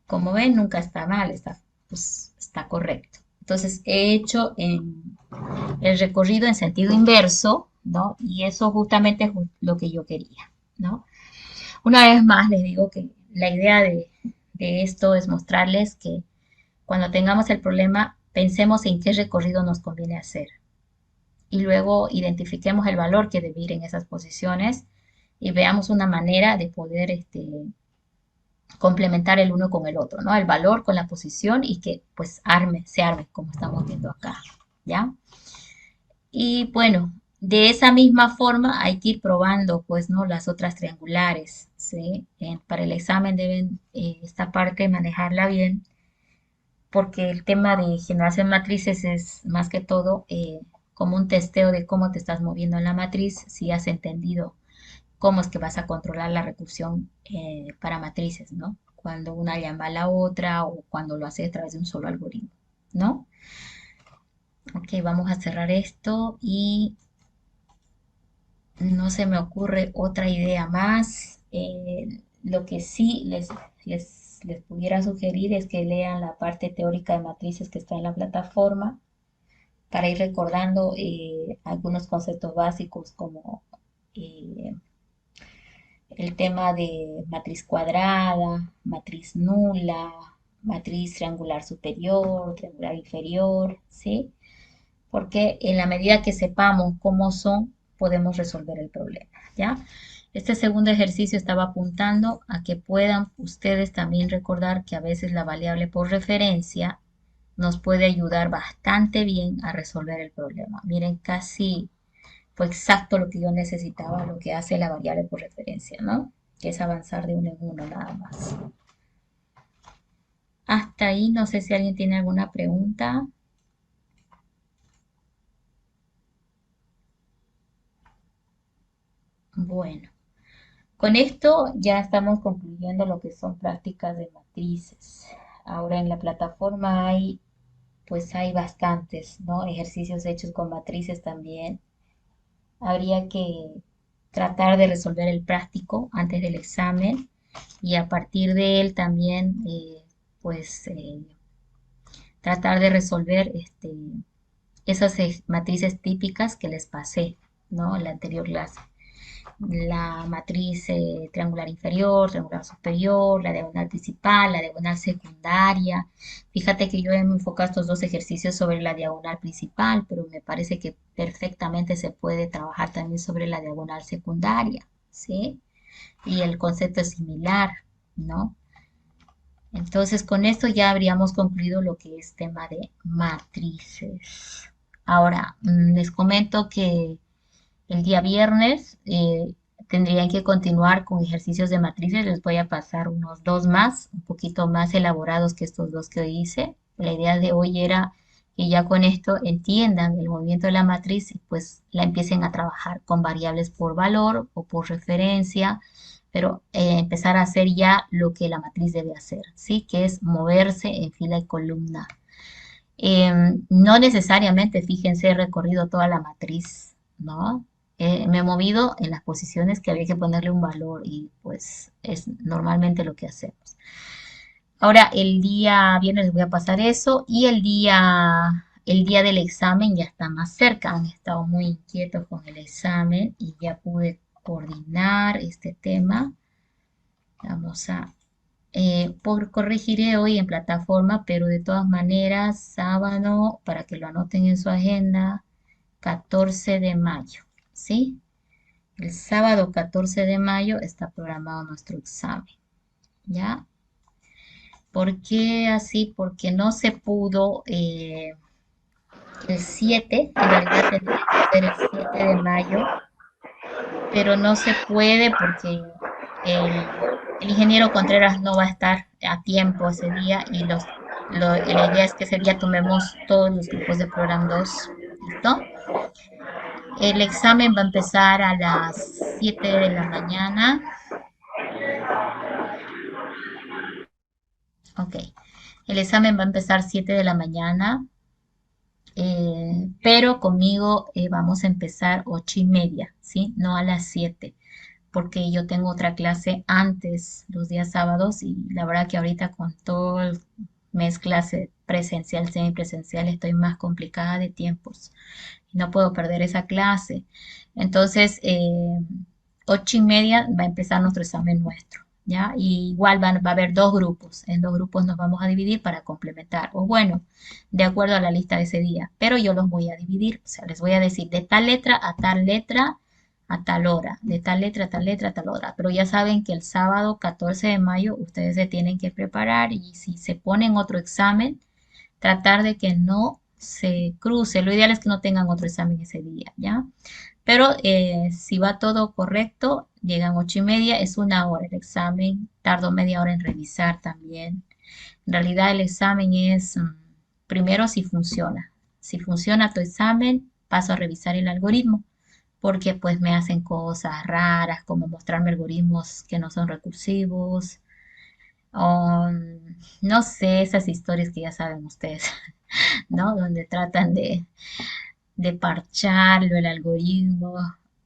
[SPEAKER 1] Como ven, nunca está mal, está correcto. Entonces he hecho el recorrido en sentido inverso, ¿no? Y eso justamente es lo que yo quería, ¿no? Una vez más les digo que la idea de esto es mostrarles que cuando tengamos el problema, pensemos en qué recorrido nos conviene hacer. Y luego identifiquemos el valor que debe ir en esas posiciones y veamos una manera de poder complementar el uno con el otro, ¿no? El valor con la posición y que pues se arme como estamos viendo acá, ¿ya? Y bueno, de esa misma forma hay que ir probando pues, ¿no? Las otras triangulares, ¿sí? Para el examen deben esta parte manejarla bien porque el tema de generación de matrices es más que todo como un testeo de cómo te estás moviendo en la matriz, si has entendido cómo es que vas a controlar la recursión para matrices, ¿no? Cuando una llama a la otra o cuando lo haces a través de un solo algoritmo, ¿no? Ok, vamos a cerrar esto y no se me ocurre otra idea más. Lo que sí les pudiera sugerir es que lean la parte teórica de matrices que está en la plataforma para ir recordando algunos conceptos básicos como eh, el tema de matriz cuadrada, matriz nula, matriz triangular superior, triangular inferior, ¿sí? Porque en la medida que sepamos cómo son, podemos resolver el problema, ¿ya? Este segundo ejercicio estaba apuntando a que puedan ustedes también recordar que a veces la variable por referencia nos puede ayudar bastante bien a resolver el problema. Miren, casi fue exacto lo que yo necesitaba, lo que hace la variable por referencia, ¿no? Que es avanzar de uno en uno nada más. Hasta ahí, no sé si alguien tiene alguna pregunta. Bueno, con esto ya estamos concluyendo lo que son prácticas de matrices. Ahora en la plataforma hay bastantes, ¿no? Ejercicios hechos con matrices también. Habría que tratar de resolver el práctico antes del examen y a partir de él también, pues, tratar de resolver esas matrices típicas que les pasé, ¿no? En la anterior clase. La matriz triangular inferior, triangular superior, la diagonal principal, la diagonal secundaria. Fíjate que yo he enfocado estos dos ejercicios sobre la diagonal principal, pero me parece que perfectamente se puede trabajar también sobre la diagonal secundaria, ¿sí? Y el concepto es similar, ¿no? Entonces, con esto ya habríamos concluido lo que es tema de matrices. Ahora, les comento que el día viernes tendrían que continuar con ejercicios de matrices. Les voy a pasar unos dos más, un poquito más elaborados que estos dos que hoy hice. La idea de hoy era que ya con esto entiendan el movimiento de la matriz y pues la empiecen a trabajar con variables por valor o por referencia, pero empezar a hacer ya lo que la matriz debe hacer, ¿sí? Que es moverse en fila y columna. No necesariamente, fíjense, he recorrido toda la matriz, ¿no? Me he movido en las posiciones que había que ponerle un valor y pues es normalmente lo que hacemos. Ahora, el día viernes les voy a pasar eso y el día el día del examen ya está más cerca. Han estado muy inquietos con el examen y ya pude coordinar este tema. Vamos a corregiré hoy en plataforma, pero de todas maneras, sábado, para que lo anoten en su agenda, 14 de mayo, ¿sí? El sábado 14 de mayo está programado nuestro examen, ¿ya? ¿Por qué así? Porque no se pudo el 7, en realidad tendría que ser el 7 de mayo, pero no se puede porque el ingeniero Contreras no va a estar a tiempo ese día y la idea es que ese día tomemos todos los grupos de Program 2. ¿Listo? El examen va a empezar a las 7 de la mañana. Ok. El examen va a empezar 7 de la mañana, pero conmigo vamos a empezar 8:30, ¿sí? No a las 7, porque yo tengo otra clase antes los días sábados y la verdad que ahorita con todo el mes clase presencial, semipresencial, estoy más complicada de tiempos. No puedo perder esa clase. Entonces, 8:30 va a empezar nuestro examen nuestro, ¿ya? Y igual va a haber dos grupos. En dos grupos nos vamos a dividir para complementar. O bueno, de acuerdo a la lista de ese día. Pero yo los voy a dividir. O sea, les voy a decir de tal letra a tal letra a tal hora, de tal letra a tal letra a tal hora. Pero ya saben que el sábado 14 de mayo ustedes se tienen que preparar y si se ponen otro examen, tratar de que no se cruce. Lo ideal es que no tengan otro examen ese día, ¿ya? Pero si va todo correcto, llegan 8:30, es 1 hora el examen, tardo media hora en revisar también. En realidad el examen es primero si funciona. Si funciona tu examen, paso a revisar el algoritmo, porque pues me hacen cosas raras como mostrarme algoritmos que no son recursivos, o no sé, esas historias que ya saben ustedes, ¿no? Donde tratan de parcharlo, el algoritmo.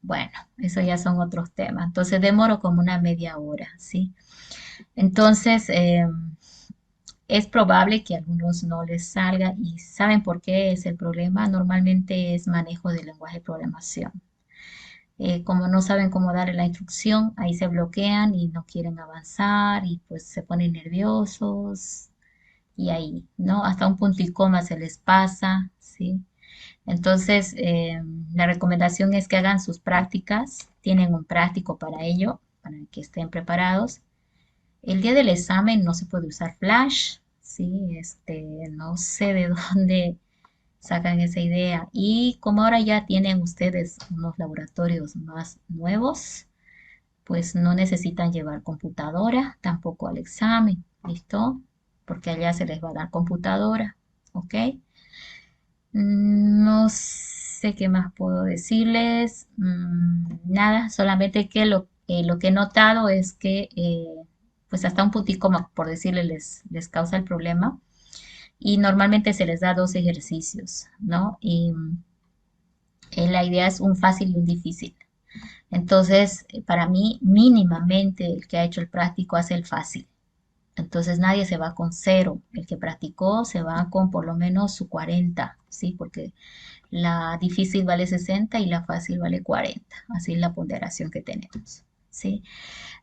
[SPEAKER 1] Bueno, eso ya son otros temas. Entonces demoro como una media hora, ¿sí? Entonces, es probable que a algunos no les salga y ¿saben por qué es el problema? Normalmente es manejo del lenguaje de programación. Como no saben cómo darle la instrucción, ahí se bloquean y no quieren avanzar y pues se ponen nerviosos y ahí, ¿no? Hasta un punto y coma se les pasa, ¿sí? Entonces, la recomendación es que hagan sus prácticas, tienen un práctico para ello, para que estén preparados. El día del examen no se puede usar flash, ¿sí? No sé de dónde sacan esa idea. Y como ahora ya tienen ustedes unos laboratorios más nuevos, pues no necesitan llevar computadora tampoco al examen, ¿listo? Porque allá se les va a dar computadora, ¿ok? No sé qué más puedo decirles. Nada, solamente que lo que he notado es que, pues hasta un puntico, por decirles, les causa el problema. Y normalmente se les da dos ejercicios, ¿no? Y la idea es un fácil y un difícil. Entonces, para mí, mínimamente el que ha hecho el práctico hace el fácil. Entonces nadie se va con cero. El que practicó se va con por lo menos su 40, ¿sí? Porque la difícil vale 60 y la fácil vale 40. Así es la ponderación que tenemos, ¿sí?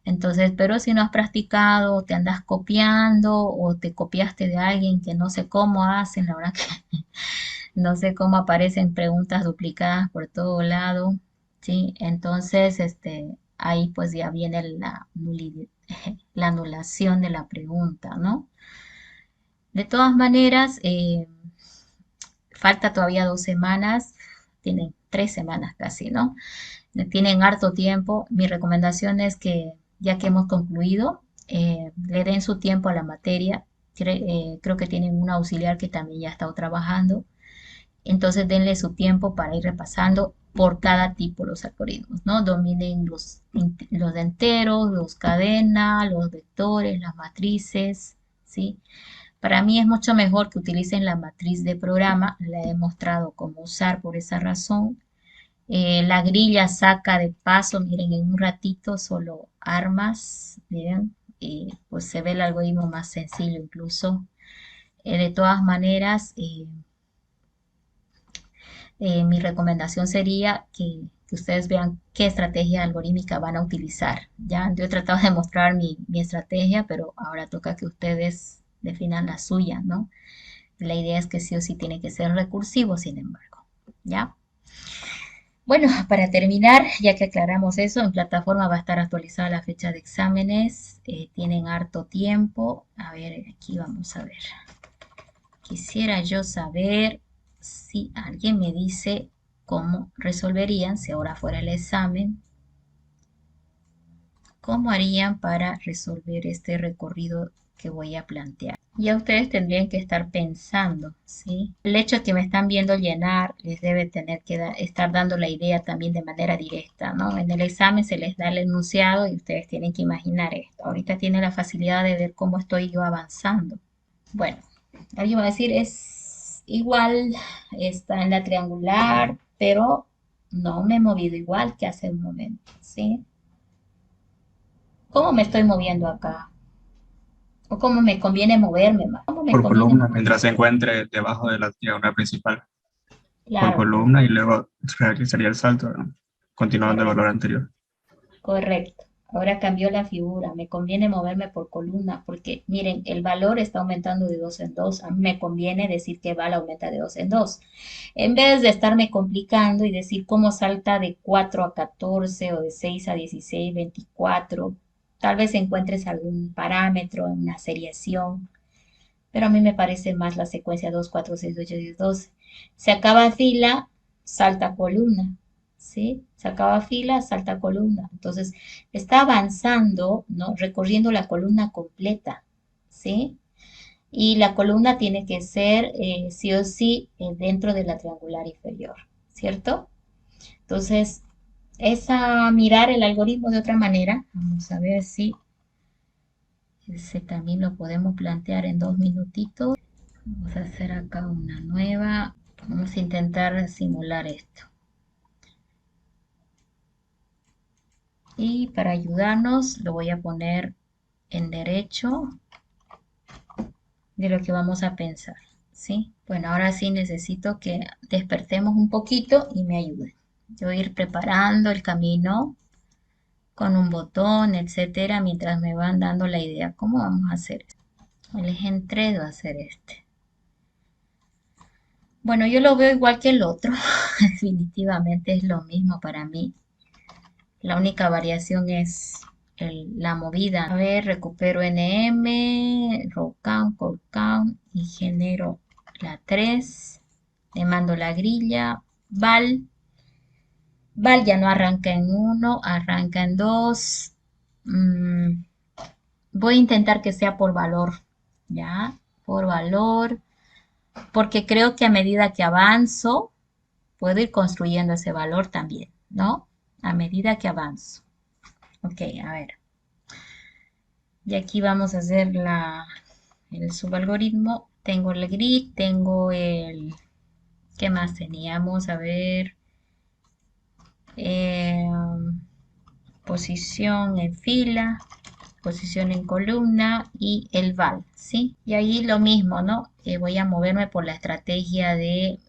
[SPEAKER 1] Entonces, pero si no has practicado, te andas copiando o te copiaste de alguien que no sé cómo hacen, la verdad que no sé cómo aparecen preguntas duplicadas por todo lado, ¿sí? Entonces, ahí pues ya viene la anulación de la pregunta, ¿no? De todas maneras, falta todavía 2 semanas, tienen 3 semanas casi, ¿no? Tienen harto tiempo. Mi recomendación es que, ya que hemos concluido, le den su tiempo a la materia. Creo que tienen un auxiliar que también ya ha estado trabajando. Entonces denle su tiempo para ir repasando por cada tipo los algoritmos, ¿no? Dominen los enteros, los cadenas, los vectores, las matrices, ¿sí? Para mí es mucho mejor que utilicen la matriz de programa, la he mostrado cómo usar por esa razón. La grilla saca de paso, miren, en un ratito solo armas, miren, y pues se ve el algoritmo más sencillo incluso. De todas maneras, Mi recomendación sería que ustedes vean qué estrategia algorítmica van a utilizar. Ya, yo he tratado de mostrar mi estrategia, pero ahora toca que ustedes definan la suya, ¿no? La idea es que sí o sí tiene que ser recursivo, sin embargo. ¿Ya? Bueno, para terminar, ya que aclaramos eso, en plataforma va a estar actualizada la fecha de exámenes. Tienen harto tiempo. A ver, aquí vamos a ver. Quisiera yo saber si alguien me dice cómo resolverían, si ahora fuera el examen, cómo harían para resolver este recorrido que voy a plantear. Ya ustedes tendrían que estar pensando, ¿sí? El hecho de que me están viendo llenar les debe tener que estar dando la idea también de manera directa, ¿no? En el examen se les da el enunciado y ustedes tienen que imaginar esto. Ahorita tienen la facilidad de ver cómo estoy yo avanzando. Bueno, alguien va a decir es igual, está en la triangular, pero no me he movido igual que hace un momento, ¿sí? ¿Cómo me estoy moviendo acá? ¿O cómo me conviene moverme más? ¿Cómo me
[SPEAKER 3] Por
[SPEAKER 1] conviene
[SPEAKER 3] columna,
[SPEAKER 1] moverme?
[SPEAKER 3] mientras se encuentre debajo de la diagonal principal, por
[SPEAKER 1] Claro,
[SPEAKER 3] columna y luego realizaría el salto, ¿no? Continuando el valor
[SPEAKER 1] correcto,
[SPEAKER 3] anterior.
[SPEAKER 1] correcto. Ahora cambió la figura, me conviene moverme por columna, porque miren, el valor está aumentando de 2 en 2. A mí me conviene decir que val aumenta de 2 en 2. En vez de estarme complicando y decir cómo salta de 4 a 14 o de 6 a 16, 24, tal vez encuentres algún parámetro en una seriación, pero a mí me parece más la secuencia 2, 4, 6, 8, 10, 12. Se acaba fila, salta columna, ¿sí? Se acaba fila, salta columna. Entonces, está avanzando, ¿no? Recorriendo la columna completa, ¿sí? Y la columna tiene que ser sí o sí dentro de la triangular inferior, ¿cierto? Entonces, es a mirar el algoritmo de otra manera. Vamos a ver si ese también lo podemos plantear en 2 minutitos. Vamos a hacer acá una nueva. Vamos a intentar simular esto. Y para ayudarnos lo voy a poner en derecho de lo que vamos a pensar. ¿Sí? Bueno, ahora sí necesito que despertemos un poquito y me ayuden. Yo voy a ir preparando el camino con un botón, etcétera, mientras me van dando la idea. ¿Cómo vamos a hacer esto? Les entrego a hacer este. Bueno, yo lo veo igual que el otro. Definitivamente es lo mismo para mí. La única variación es la movida. A ver, recupero NM, row count, call count y genero la 3. Le mando la grilla. Val. Val ya no arranca en 1, arranca en 2. Voy a intentar que sea por valor. ¿Ya? Por valor. Porque creo que a medida que avanzo, puedo ir construyendo ese valor también, ¿no? A medida que avanzo. Ok, a ver. Y aquí vamos a hacer el subalgoritmo. Tengo el grid, tengo el... ¿Qué más teníamos? A ver. eh, Posición en fila, posición en columna y el val, ¿sí? Y ahí lo mismo, ¿no? Voy a moverme por la estrategia de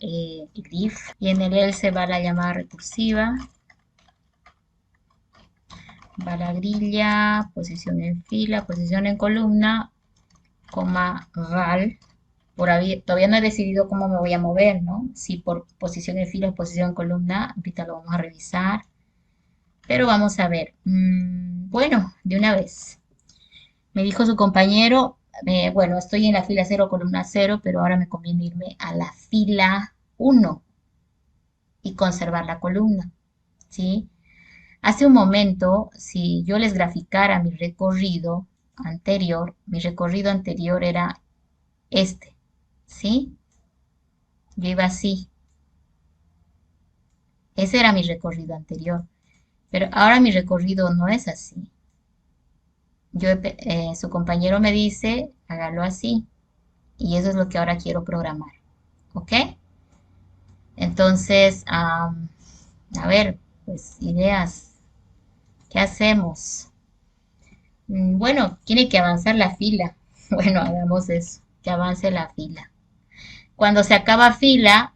[SPEAKER 1] if. Y en el else va la llamada recursiva. Va la grilla, posición en fila, posición en columna, coma val. Todavía no he decidido cómo me voy a mover, ¿no? Si por posición en fila o posición en columna, ahorita lo vamos a revisar. Pero vamos a ver. Bueno, de una vez. Me dijo su compañero, bueno, estoy en la fila 0, columna 0, pero ahora me conviene irme a la fila 1 y conservar la columna, ¿sí? Hace un momento, si yo les graficara mi recorrido anterior era este, ¿sí? Yo iba así. Ese era mi recorrido anterior. Pero ahora mi recorrido no es así. Su compañero me dice, hágalo así. Y eso es lo que ahora quiero programar. ¿Ok? Entonces, a ver, pues ideas. ¿Qué hacemos? Bueno, tiene que avanzar la fila. Bueno, hagamos eso, que avance la fila. Cuando se acaba fila,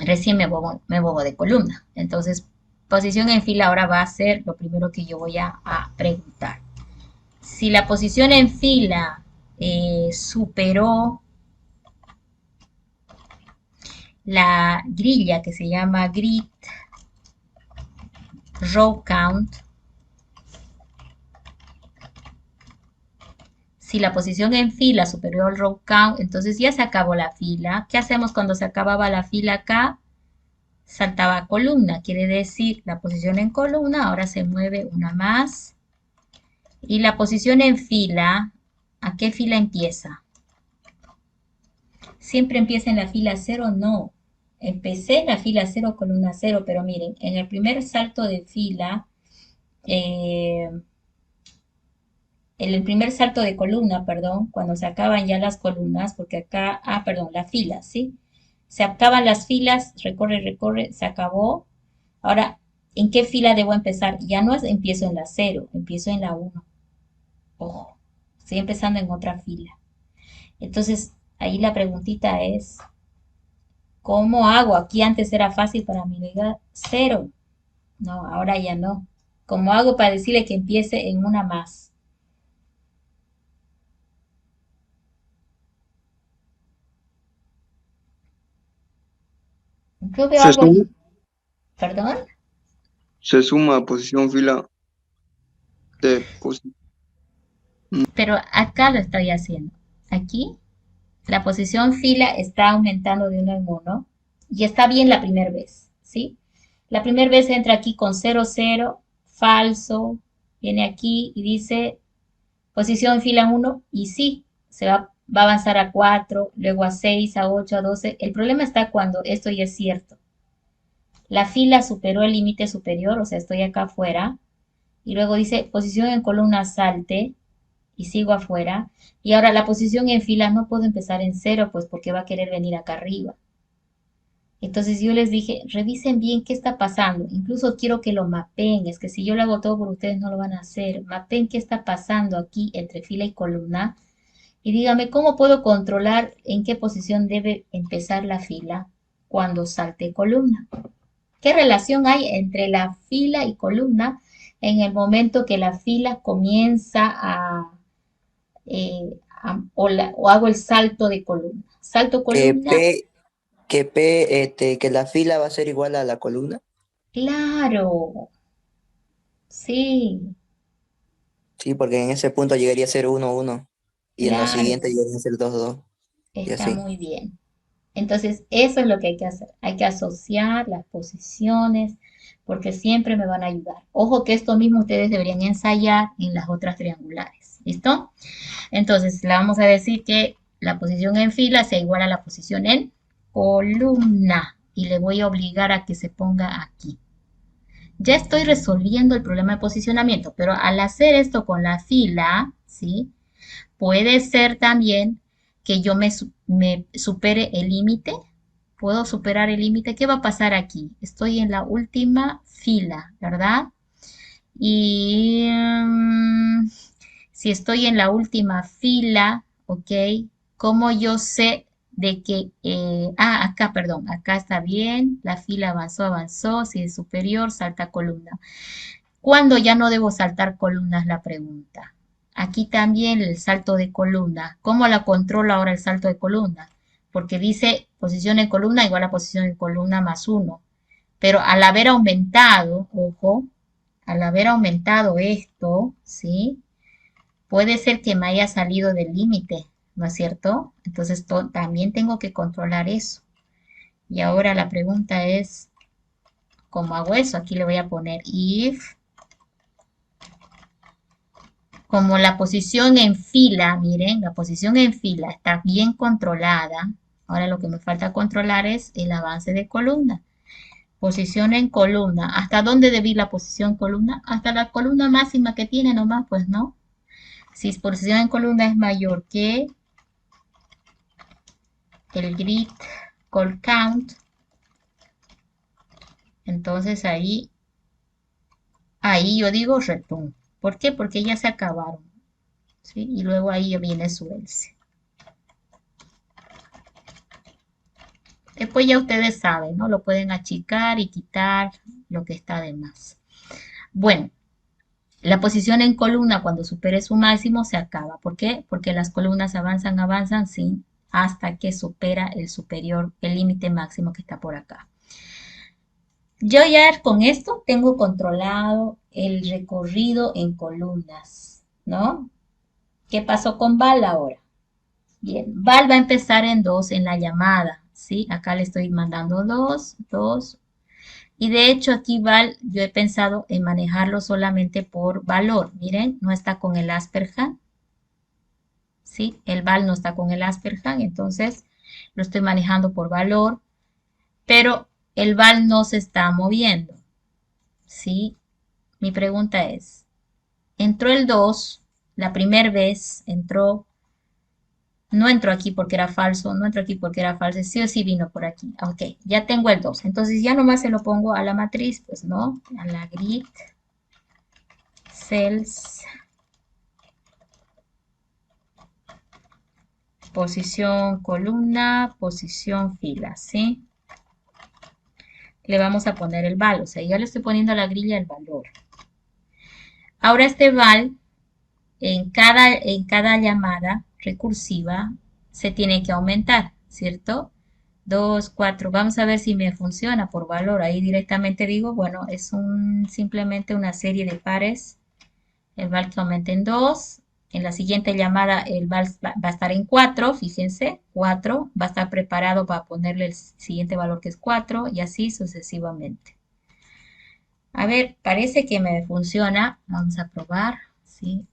[SPEAKER 1] Recién me muevo de columna. Entonces, posición en fila ahora va a ser lo primero que yo voy a preguntar. Si la posición en fila superó la grilla que se llama grid row count, si la posición en fila superó el row count, entonces ya se acabó la fila. ¿Qué hacemos cuando se acababa la fila acá? Saltaba a columna, quiere decir la posición en columna, ahora se mueve una más. Y la posición en fila, ¿a qué fila empieza? Siempre empieza en la fila 0, no. Empecé en la fila 0, columna 0, pero miren, en el primer salto de fila, eh, en el primer salto de columna, perdón, cuando se acaban ya las columnas, porque acá, perdón, la fila, ¿sí? Se acaban las filas, recorre, recorre, se acabó. Ahora, ¿en qué fila debo empezar? Ya no empiezo en la 0, empiezo en la 1. Ojo, estoy empezando en otra fila. Entonces, ahí la preguntita es, ¿cómo hago? Aquí antes era fácil para mí, diga 0. No, ahora ya no. ¿Cómo hago para decirle que empiece en una más? Yo veo
[SPEAKER 4] Se
[SPEAKER 1] algo,
[SPEAKER 4] suma,
[SPEAKER 1] perdón,
[SPEAKER 4] se suma posición fila de posición.
[SPEAKER 1] pero acá lo estoy haciendo. Aquí la posición fila está aumentando de uno en uno y está bien la primera vez, ¿sí? La primera vez entra aquí con 0, 0, falso, viene aquí y dice posición fila 1 y sí, va a avanzar a 4, luego a 6, a 8, a 12. El problema está cuando esto ya es cierto. La fila superó el límite superior, o sea, estoy acá afuera, y luego dice posición en columna salte, y sigo afuera. Y ahora la posición en fila no puedo empezar en 0, pues porque va a querer venir acá arriba. Entonces yo les dije, revisen bien qué está pasando. Incluso quiero que lo mapeen. Es que si yo lo hago todo por ustedes no lo van a hacer. Mapeen qué está pasando aquí entre fila y columna. Y dígame cómo puedo controlar en qué posición debe empezar la fila cuando salte columna. ¿Qué relación hay entre la fila y columna en el momento que la fila comienza o hago el salto de columna? Salto
[SPEAKER 5] Que
[SPEAKER 1] columna,
[SPEAKER 5] P, que la fila va a ser igual a la columna.
[SPEAKER 1] claro, sí,
[SPEAKER 5] Sí, porque en ese punto llegaría a ser 1, 1. Y en lo siguiente
[SPEAKER 1] claro,
[SPEAKER 5] llegaría a ser 2, 2. Y
[SPEAKER 1] está
[SPEAKER 5] así.
[SPEAKER 1] muy bien. Entonces, eso es lo que hay que hacer. Hay que asociar las posiciones porque siempre me van a ayudar. Ojo que esto mismo ustedes deberían ensayar en las otras triangulares. ¿Listo? Entonces, le vamos a decir que la posición en fila sea igual a la posición en columna. Y le voy a obligar a que se ponga aquí. Ya estoy resolviendo el problema de posicionamiento, pero al hacer esto con la fila, ¿sí? Puede ser también que yo me supere el límite. ¿Puedo superar el límite? ¿Qué va a pasar aquí? Estoy en la última fila, ¿verdad? Y si estoy en la última fila, ¿ok? ¿Cómo yo sé de que, acá, perdón, acá está bien, la fila avanzó, avanzó, si es superior, salta columna. ¿Cuándo ya no debo saltar columnas? La pregunta. Aquí también el salto de columna. ¿Cómo la controlo ahora el salto de columna? Porque dice posición en columna igual a posición en columna más 1. Pero al haber aumentado, ojo, al haber aumentado esto, ¿sí? Puede ser que me haya salido del límite, ¿no es cierto? Entonces también tengo que controlar eso. Y ahora la pregunta es, ¿cómo hago eso? Aquí le voy a poner if. Como la posición en fila, miren, la posición en fila está bien controlada. Ahora lo que me falta controlar es el avance de columna. Posición en columna. ¿Hasta dónde debí la posición columna? Hasta la columna máxima que tiene nomás, pues no. Si posición en columna es mayor que el grid call count, entonces ahí yo digo return. ¿Por qué? Porque ya se acabaron. ¿Sí? Y luego ahí viene su else. Después ya ustedes saben, ¿no? Lo pueden achicar y quitar lo que está de más. Bueno, la posición en columna cuando supere su máximo se acaba. ¿Por qué? Porque las columnas avanzan, avanzan sin hasta que supera el superior, el límite máximo que está por acá. Yo ya con esto tengo controlado el recorrido en columnas, ¿no? ¿Qué pasó con Val ahora? Bien, Val va a empezar en 2 en la llamada, ¿sí? Acá le estoy mandando 2, 2. Y de hecho aquí Val, yo he pensado en manejarlo solamente por valor. Miren, no está con el Asperhan, ¿sí? El Val no está con el Asperhan, entonces lo estoy manejando por valor, pero el Val no se está moviendo, ¿sí? Mi pregunta es, entró el 2, la primera vez entró, no entró aquí porque era falso, no entró aquí porque era falso, sí o sí vino por aquí. Ok, ya tengo el 2, entonces ya nomás se lo pongo a la matriz, pues no, a la grid, cells, posición columna, posición fila, ¿sí? Le vamos a poner el val, o sea, ya le estoy poniendo a la grilla el valor. Ahora este val, en cada llamada recursiva, se tiene que aumentar, ¿cierto? 2, 4, vamos a ver si me funciona por valor. Ahí directamente digo, bueno, es simplemente una serie de pares. El val que aumenta en 2. En la siguiente llamada el val va a estar en 4, fíjense, 4. Va a estar preparado para ponerle el siguiente valor que es 4 y así sucesivamente. A ver, parece que me funciona. Vamos a probar, ¿sí?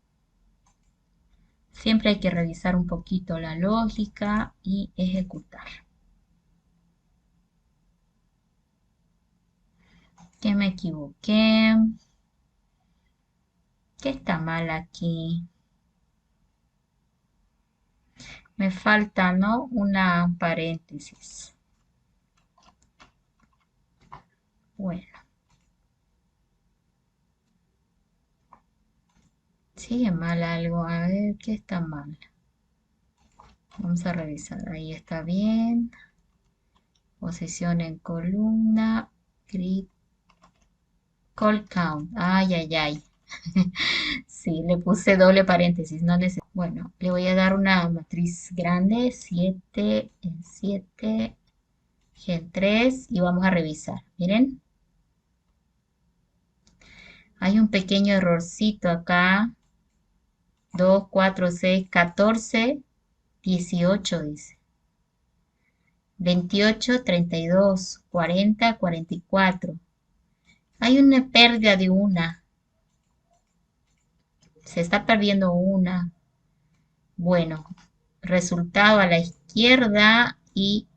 [SPEAKER 1] Siempre hay que revisar un poquito la lógica y ejecutar. Que me equivoqué. ¿Qué está mal aquí? Me falta, ¿no? Una paréntesis. Bueno. Sigue mal algo. A ver, ¿qué está mal? Vamos a revisar. Ahí está bien. Posición en columna. Grid. Call count. Ay, ay, ay. Sí, le puse doble paréntesis. No necesito. Bueno, le voy a dar una matriz grande. 7 en 7. Gen 3. Y vamos a revisar. Miren. Hay un pequeño errorcito acá. 2, 4, 6, 14, 18 dice. 28, 32, 40, 44. Hay una pérdida de una. Se está perdiendo una. Bueno, resultado a la izquierda y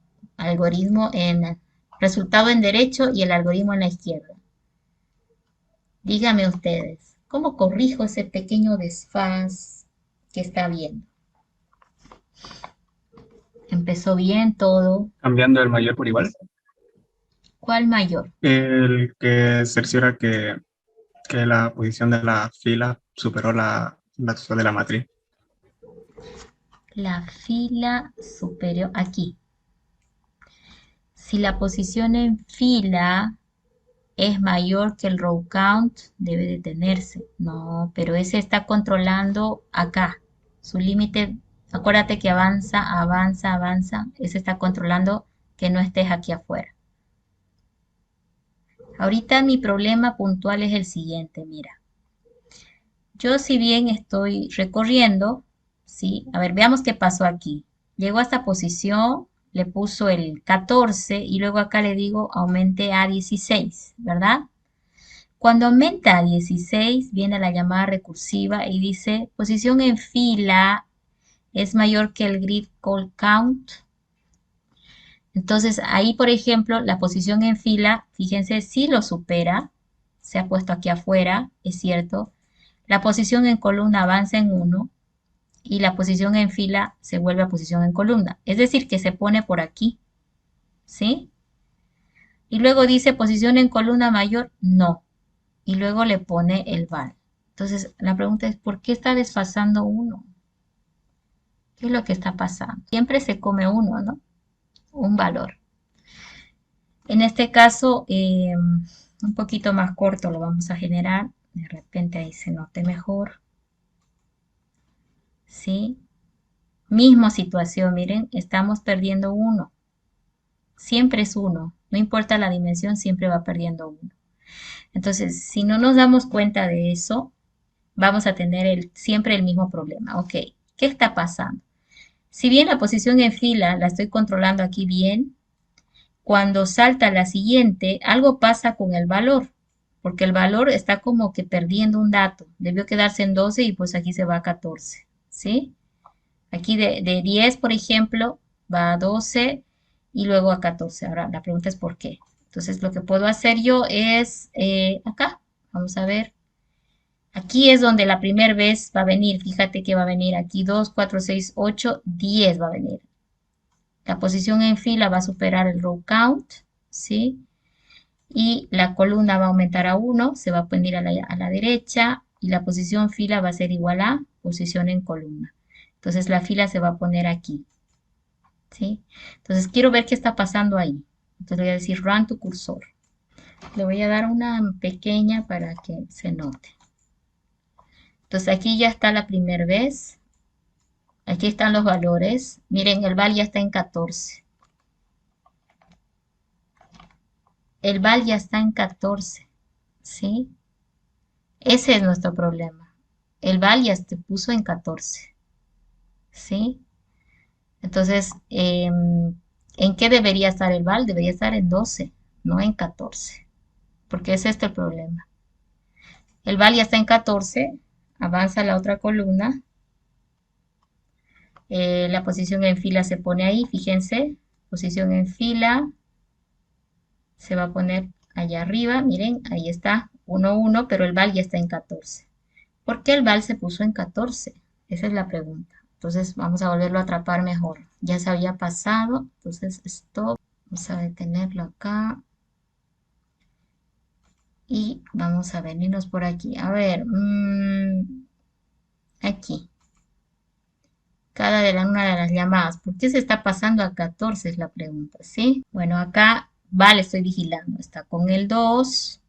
[SPEAKER 1] resultado en derecho y el algoritmo en la izquierda. Díganme ustedes, ¿cómo corrijo ese pequeño desfaz que está viendo? Empezó bien todo.
[SPEAKER 3] Cambiando el mayor por igual.
[SPEAKER 1] ¿Cuál mayor?
[SPEAKER 3] El que cerciora que la posición de la fila superó la total de la matriz.
[SPEAKER 1] La fila superior, aquí. Si la posición en fila es mayor que el row count, debe detenerse. No, pero ese está controlando acá. Su límite, acuérdate que avanza, avanza, avanza. Ese está controlando que no estés aquí afuera. Ahorita mi problema puntual es el siguiente, mira. Yo si bien estoy recorriendo, ¿sí? A ver, veamos qué pasó aquí. Llegó a esta posición, le puso el 14 y luego acá le digo aumente a 16, ¿verdad? Cuando aumenta a 16, viene la llamada recursiva y dice posición en fila es mayor que el grid call count. Entonces ahí, por ejemplo, la posición en fila, fíjense, sí lo supera, se ha puesto aquí afuera, es cierto. La posición en columna avanza en 1 y la posición en fila se vuelve a posición en columna. Es decir, que se pone por aquí, ¿sí? Y luego dice posición en columna mayor, no. Y luego le pone el val. Entonces, la pregunta es, ¿por qué está desfasando 1? ¿Qué es lo que está pasando? Siempre se come 1, ¿no? Un valor. En este caso, un poquito más corto lo vamos a generar. De repente ahí se note mejor. ¿Sí? Misma situación, miren, estamos perdiendo 1. Siempre es 1. No importa la dimensión, siempre va perdiendo 1. Entonces, si no nos damos cuenta de eso, vamos a tener siempre el mismo problema. Ok, ¿qué está pasando? Si bien la posición en fila la estoy controlando aquí bien, cuando salta la siguiente, algo pasa con el valor, porque el valor está como que perdiendo un dato. Debió quedarse en 12 y pues aquí se va a 14, ¿sí? Aquí de 10, por ejemplo, va a 12 y luego a 14. Ahora, la pregunta es ¿por qué? Entonces, lo que puedo hacer yo es acá, vamos a ver. Aquí es donde la primera vez va a venir. Fíjate que va a venir aquí 2, 4, 6, 8, 10 va a venir. La posición en fila va a superar el row count, ¿sí? Y la columna va a aumentar a 1, se va a poner a la derecha y la posición fila va a ser igual a posición en columna. Entonces la fila se va a poner aquí, ¿sí? Entonces quiero ver qué está pasando ahí. Entonces le voy a decir run to cursor. Le voy a dar una pequeña para que se note. Entonces aquí ya está la primera vez. Aquí están los valores. Miren, el val ya está en 14. El val ya está en 14, ¿sí? Ese es nuestro problema. El val ya se puso en 14, ¿sí? Entonces, ¿en qué debería estar el val? Debería estar en 12, no en 14, porque es este el problema. El val ya está en 14, avanza a la otra columna. La posición en fila se pone ahí, fíjense, posición en fila, se va a poner allá arriba, miren, ahí está, 1, 1, pero el val ya está en 14. ¿Por qué el val se puso en 14? Esa es la pregunta. Entonces vamos a volverlo a atrapar mejor. Ya se había pasado, entonces stop, vamos a detenerlo acá. Y vamos a venirnos por aquí. A ver, aquí. Una de las llamadas. ¿Por qué se está pasando a 14? Es la pregunta, ¿sí? Bueno, acá val estoy vigilando. Está con el 2.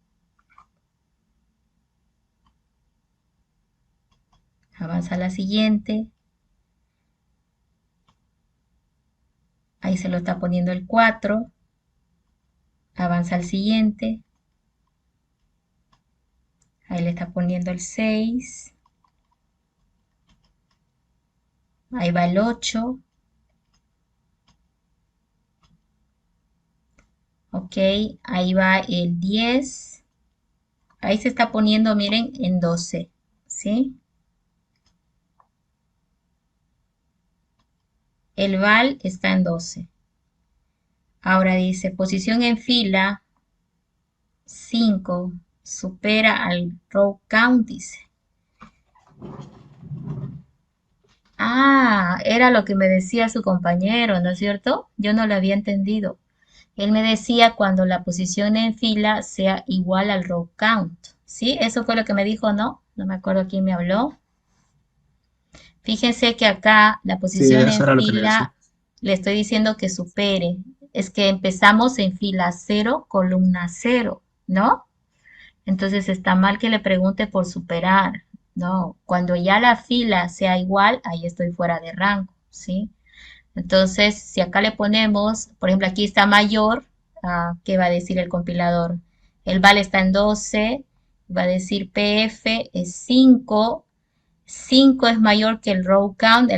[SPEAKER 1] Avanza a la siguiente. Ahí se lo está poniendo el 4. Avanza al siguiente. Ahí le está poniendo el 6. Ahí va el 8. Ok, ahí va el 10. Ahí se está poniendo, miren, en 12. ¿Sí? El val está en 12. Ahora dice, posición en fila 5 supera al row count, dice. Ah, era lo que me decía su compañero, ¿no es cierto? Yo no lo había entendido. Él me decía cuando la posición en fila sea igual al row count. ¿Sí? Eso fue lo que me dijo, ¿no? No me acuerdo quién me habló. Fíjense que acá la
[SPEAKER 3] Sí,
[SPEAKER 1] posición
[SPEAKER 3] eso
[SPEAKER 1] en
[SPEAKER 3] era lo que le decía.
[SPEAKER 1] fila le estoy diciendo que supere. Es que empezamos en fila 0, columna 0, ¿no? Entonces está mal que le pregunte por superar. No, cuando ya la fila sea igual, ahí estoy fuera de rango, ¿sí? Entonces, si acá le ponemos, por ejemplo, aquí está mayor, ¿qué va a decir el compilador? El val está en 12, va a decir PF es 5, 5 es mayor que el row count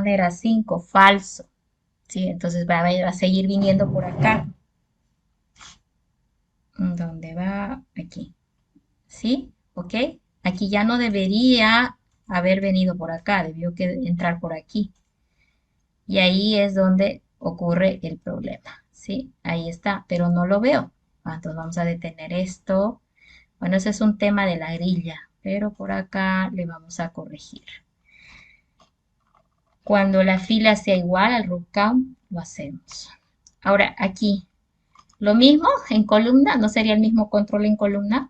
[SPEAKER 1] era 5, falso, ¿sí? Entonces va a seguir viniendo por acá. ¿Dónde va? Aquí. ¿Sí? ¿Ok? Aquí ya no debería haber venido por acá, debió que entrar por aquí. Y ahí es donde ocurre el problema, ¿sí? Ahí está, pero no lo veo. Entonces vamos a detener esto. Bueno, ese es un tema de la grilla, pero por acá le vamos a corregir. Cuando la fila sea igual al row count, lo hacemos. Ahora, aquí, lo mismo en columna, ¿no sería el mismo control en columna?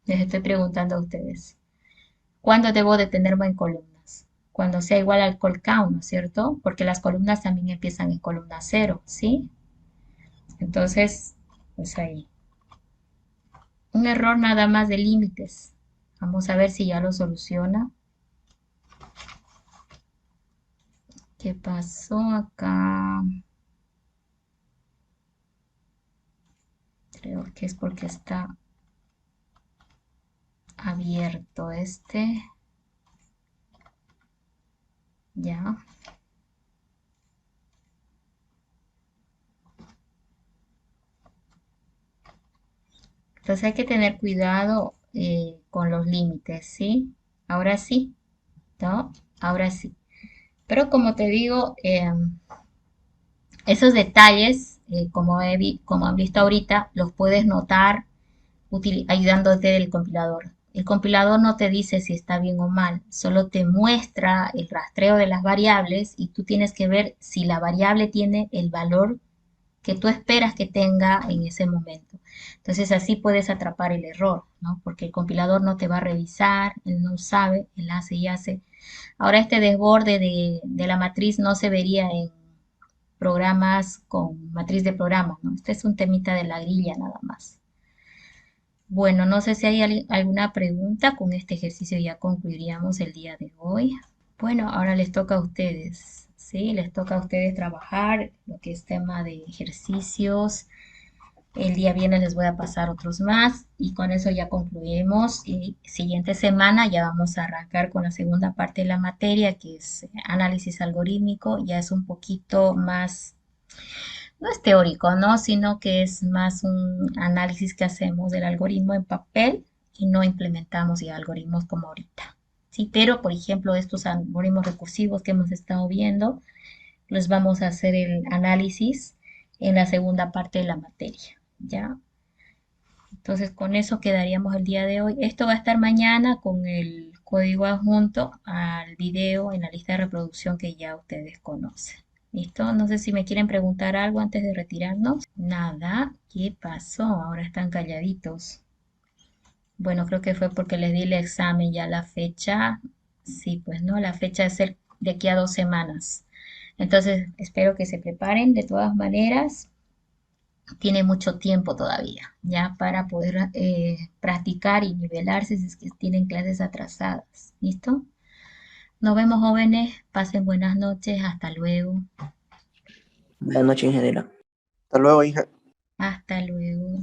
[SPEAKER 1] Les estoy preguntando a ustedes. ¿Cuándo debo detenerme en columnas? Cuando sea igual al call count, ¿no es cierto? Porque las columnas también empiezan en columna 0, ¿sí? Entonces, pues ahí. Un error nada más de límites. Vamos a ver si ya lo soluciona. ¿Qué pasó acá? Creo que es porque está abierto este. Ya. Entonces hay que tener cuidado con los límites, ¿sí? Ahora sí, ¿no? Ahora sí. Pero como te digo, esos detalles, como han visto ahorita, los puedes notar ayudándote del compilador. El compilador no te dice si está bien o mal, solo te muestra el rastreo de las variables y tú tienes que ver si la variable tiene el valor que tú esperas que tenga en ese momento. Entonces así puedes atrapar el error, ¿no? Porque el compilador no te va a revisar, él no sabe, él hace y hace. Ahora este desborde de la matriz no se vería en programas con matriz de programa, ¿no? Este es un temita de la grilla nada más. Bueno, no sé si hay alguna pregunta. Con este ejercicio ya concluiríamos el día de hoy. Bueno, ahora les toca a ustedes, ¿sí? Les toca a ustedes trabajar lo que es tema de ejercicios. El día viernes les voy a pasar otros más y con eso ya concluimos. Y siguiente semana ya vamos a arrancar con la segunda parte de la materia, que es análisis algorítmico. Ya es un poquito más, no es teórico, ¿no? Sino que es más un análisis que hacemos del algoritmo en papel y no implementamos ya algoritmos como ahorita. Sí, pero por ejemplo, estos algoritmos recursivos que hemos estado viendo, los vamos a hacer el análisis en la segunda parte de la materia, ¿ya? Entonces con eso quedaríamos el día de hoy. Esto va a estar mañana con el código adjunto al video en la lista de reproducción que ya ustedes conocen. ¿Listo? No sé si me quieren preguntar algo antes de retirarnos. Nada. ¿Qué pasó? Ahora están calladitos. Bueno, creo que fue porque les di el examen ya la fecha. Sí, pues no, la fecha es de aquí a 2 semanas. Entonces, espero que se preparen de todas maneras. Tiene mucho tiempo todavía, ya para poder practicar y nivelarse si es que tienen clases atrasadas. ¿Listo? Nos vemos jóvenes, pasen buenas noches, hasta luego.
[SPEAKER 5] Buenas noches, ingeniera.
[SPEAKER 4] Hasta luego, hija.
[SPEAKER 1] Hasta luego.